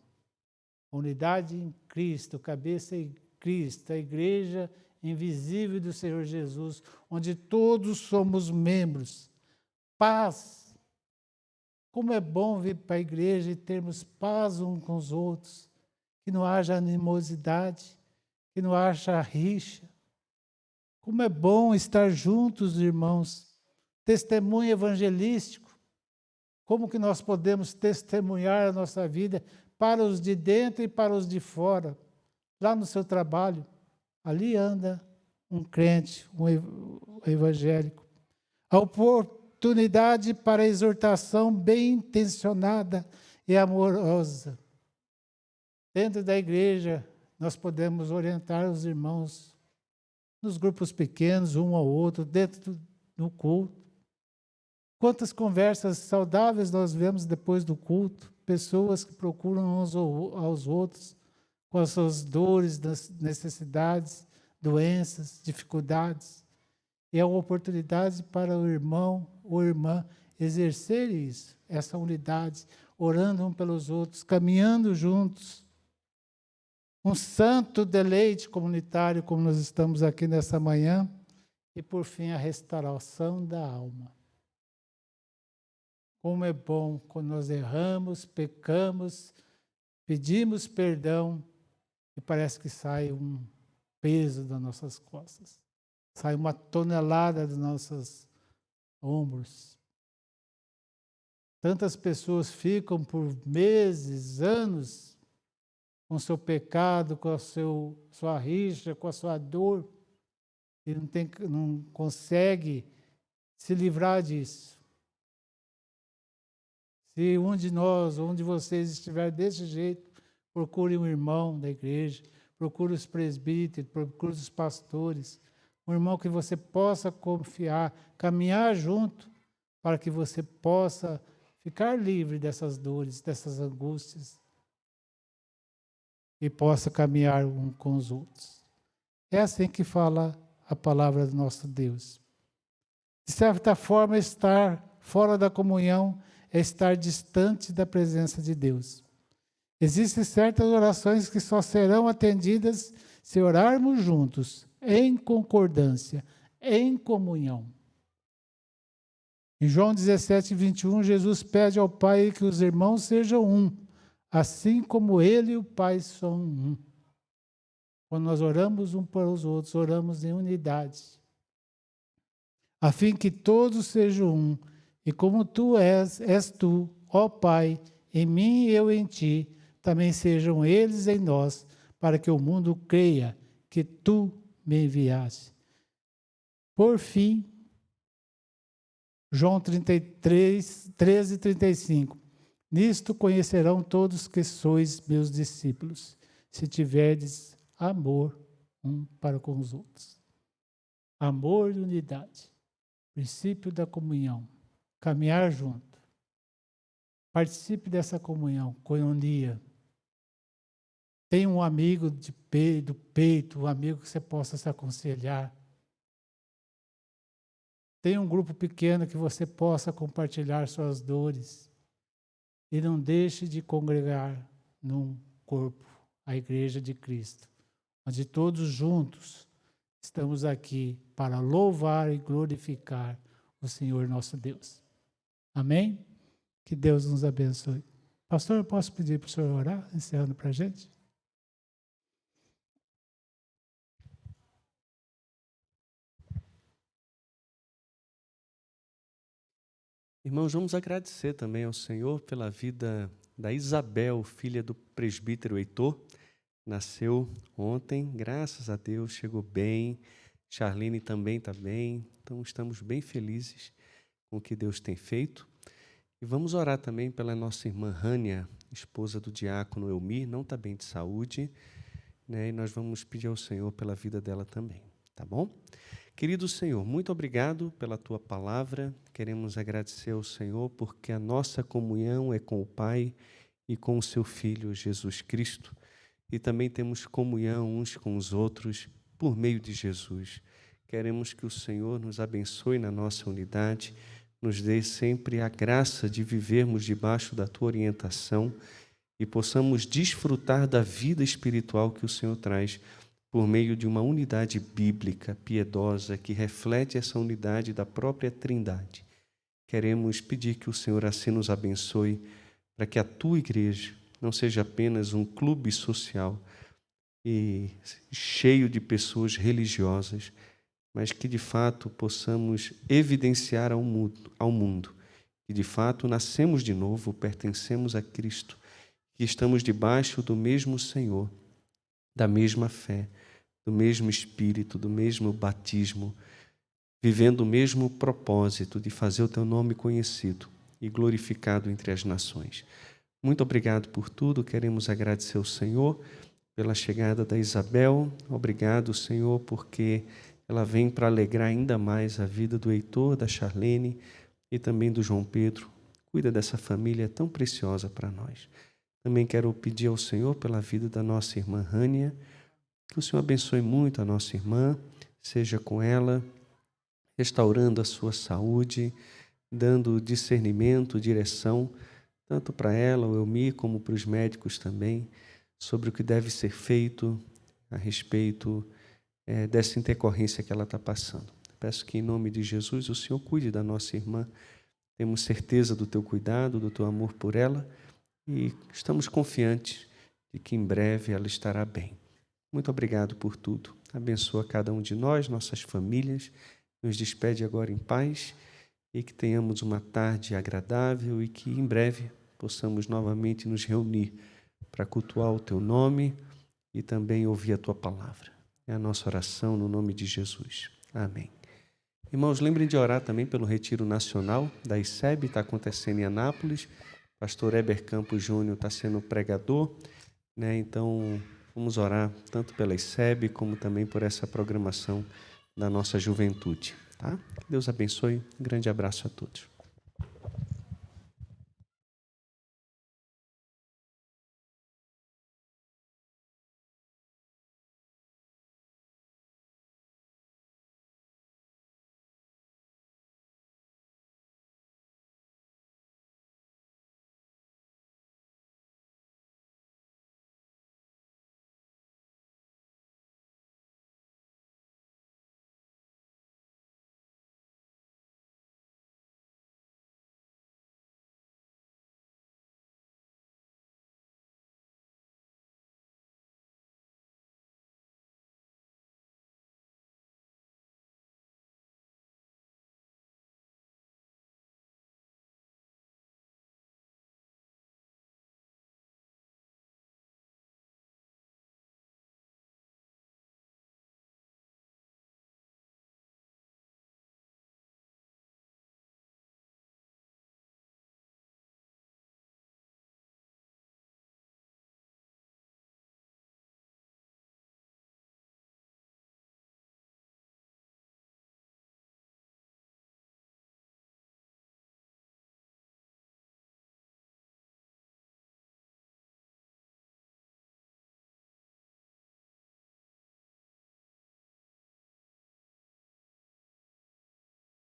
S1: Unidade em Cristo, cabeça em Cristo, a igreja invisível do Senhor Jesus, onde todos somos membros. Paz. Como é bom vir para a igreja e termos paz uns com os outros, que não haja animosidade, que não haja rixa. Como é bom estar juntos, irmãos. Testemunho evangelístico. Como que nós podemos testemunhar a nossa vida para os de dentro e para os de fora? Lá no seu trabalho, ali anda um crente, um evangélico. A oportunidade para a exortação bem intencionada e amorosa. Dentro da igreja, nós podemos orientar os irmãos nos grupos pequenos, um ao outro, dentro do culto. Quantas conversas saudáveis nós vemos depois do culto, pessoas que procuram uns aos outros, com as suas dores, necessidades, doenças, dificuldades. E é uma oportunidade para o irmão ou irmã exercer isso, essa unidade, orando um pelos outros, caminhando juntos. Um santo deleite comunitário, como nós estamos aqui nessa manhã. E, por fim, a restauração da alma. Como é bom quando nós erramos, pecamos, pedimos perdão e parece que sai um peso das nossas costas. Sai uma tonelada dos nossos ombros. Tantas pessoas ficam por meses, anos, com seu pecado, com a sua rixa, com a sua dor, e não consegue se livrar disso. Se um de nós, ou um de vocês estiver desse jeito, procure um irmão da igreja, procure os presbíteros, procure os pastores, um irmão que você possa confiar, caminhar junto, para que você possa ficar livre dessas dores, dessas angústias, e possa caminhar um com os outros. É assim que fala a palavra do nosso Deus. De certa forma, estar fora da comunhão é estar distante da presença de Deus. Existem certas orações que só serão atendidas se orarmos juntos, em concordância, em comunhão. Em João 17, 21, Jesus pede ao Pai que os irmãos sejam um, assim como Ele e o Pai são um. Quando nós oramos um para os outros, oramos em unidade, a fim que todos sejam um, e como tu és tu, ó Pai, em mim e eu em ti, também sejam eles em nós, para que o mundo creia que tu me enviaste. Por fim, João 13, 35. Nisto conhecerão todos que sois meus discípulos, se tiverdes amor um para com os outros. Amor e unidade. Princípio da comunhão. Caminhar junto. Participe dessa comunhão, coinonia. Tenha um amigo do peito, um amigo que você possa se aconselhar. Tenha um grupo pequeno que você possa compartilhar suas dores. E não deixe de congregar num corpo, a Igreja de Cristo, onde todos juntos estamos aqui para louvar e glorificar o Senhor nosso Deus. Amém? Que Deus nos abençoe. Pastor, eu posso pedir para o senhor orar, encerrando para a gente?
S5: Irmãos, vamos agradecer também ao Senhor pela vida da Isabel, filha do presbítero Heitor. Nasceu ontem, graças a Deus, chegou bem. Charlene também está bem. Então, estamos bem felizes com o que Deus tem feito. E vamos orar também pela nossa irmã Rânia, esposa do diácono Elmir, não está bem de saúde, né? E nós vamos pedir ao Senhor pela vida dela também, tá bom? Querido Senhor, muito obrigado pela Tua palavra. Queremos agradecer ao Senhor porque a nossa comunhão é com o Pai e com o Seu Filho, Jesus Cristo. E também temos comunhão uns com os outros por meio de Jesus. Queremos que o Senhor nos abençoe na nossa unidade, nos dê sempre a graça de vivermos debaixo da Tua orientação e possamos desfrutar da vida espiritual que o Senhor traz por meio de uma unidade bíblica, piedosa, que reflete essa unidade da própria Trindade. Queremos pedir que o Senhor assim nos abençoe, para que a Tua igreja não seja apenas um clube social e cheio de pessoas religiosas, mas que de fato possamos evidenciar ao mundo que de fato nascemos de novo, pertencemos a Cristo, que estamos debaixo do mesmo Senhor, da mesma fé, do mesmo Espírito, do mesmo batismo, vivendo o mesmo propósito de fazer o Teu nome conhecido e glorificado entre as nações. Muito obrigado por tudo, queremos agradecer ao Senhor pela chegada da Isabel. Obrigado, Senhor, porque ela vem para alegrar ainda mais a vida do Heitor, da Charlene e também do João Pedro. Cuida dessa família tão preciosa para nós. Também quero pedir ao Senhor pela vida da nossa irmã Rânia, que o Senhor abençoe muito a nossa irmã, seja com ela, restaurando a sua saúde, dando discernimento, direção, tanto para ela, o Elmi, como para os médicos também, sobre o que deve ser feito a respeito dessa intercorrência que ela está passando. Peço que, em nome de Jesus, o Senhor cuide da nossa irmã. Temos certeza do Teu cuidado, do Teu amor por ela e estamos confiantes de que em breve ela estará bem. Muito obrigado por tudo. Abençoa cada um de nós, nossas famílias. Nos despede agora em paz e que tenhamos uma tarde agradável e que em breve possamos novamente nos reunir para cultuar o Teu nome e também ouvir a Tua palavra. É a nossa oração no nome de Jesus. Amém. Irmãos, lembrem de orar também pelo Retiro Nacional da ICEB, está acontecendo em Anápolis. Pastor Heber Campos Júnior está sendo pregador, né? Então, vamos orar tanto pela ICEB como também por essa programação da nossa juventude. Tá? Que Deus abençoe. Um grande abraço a todos.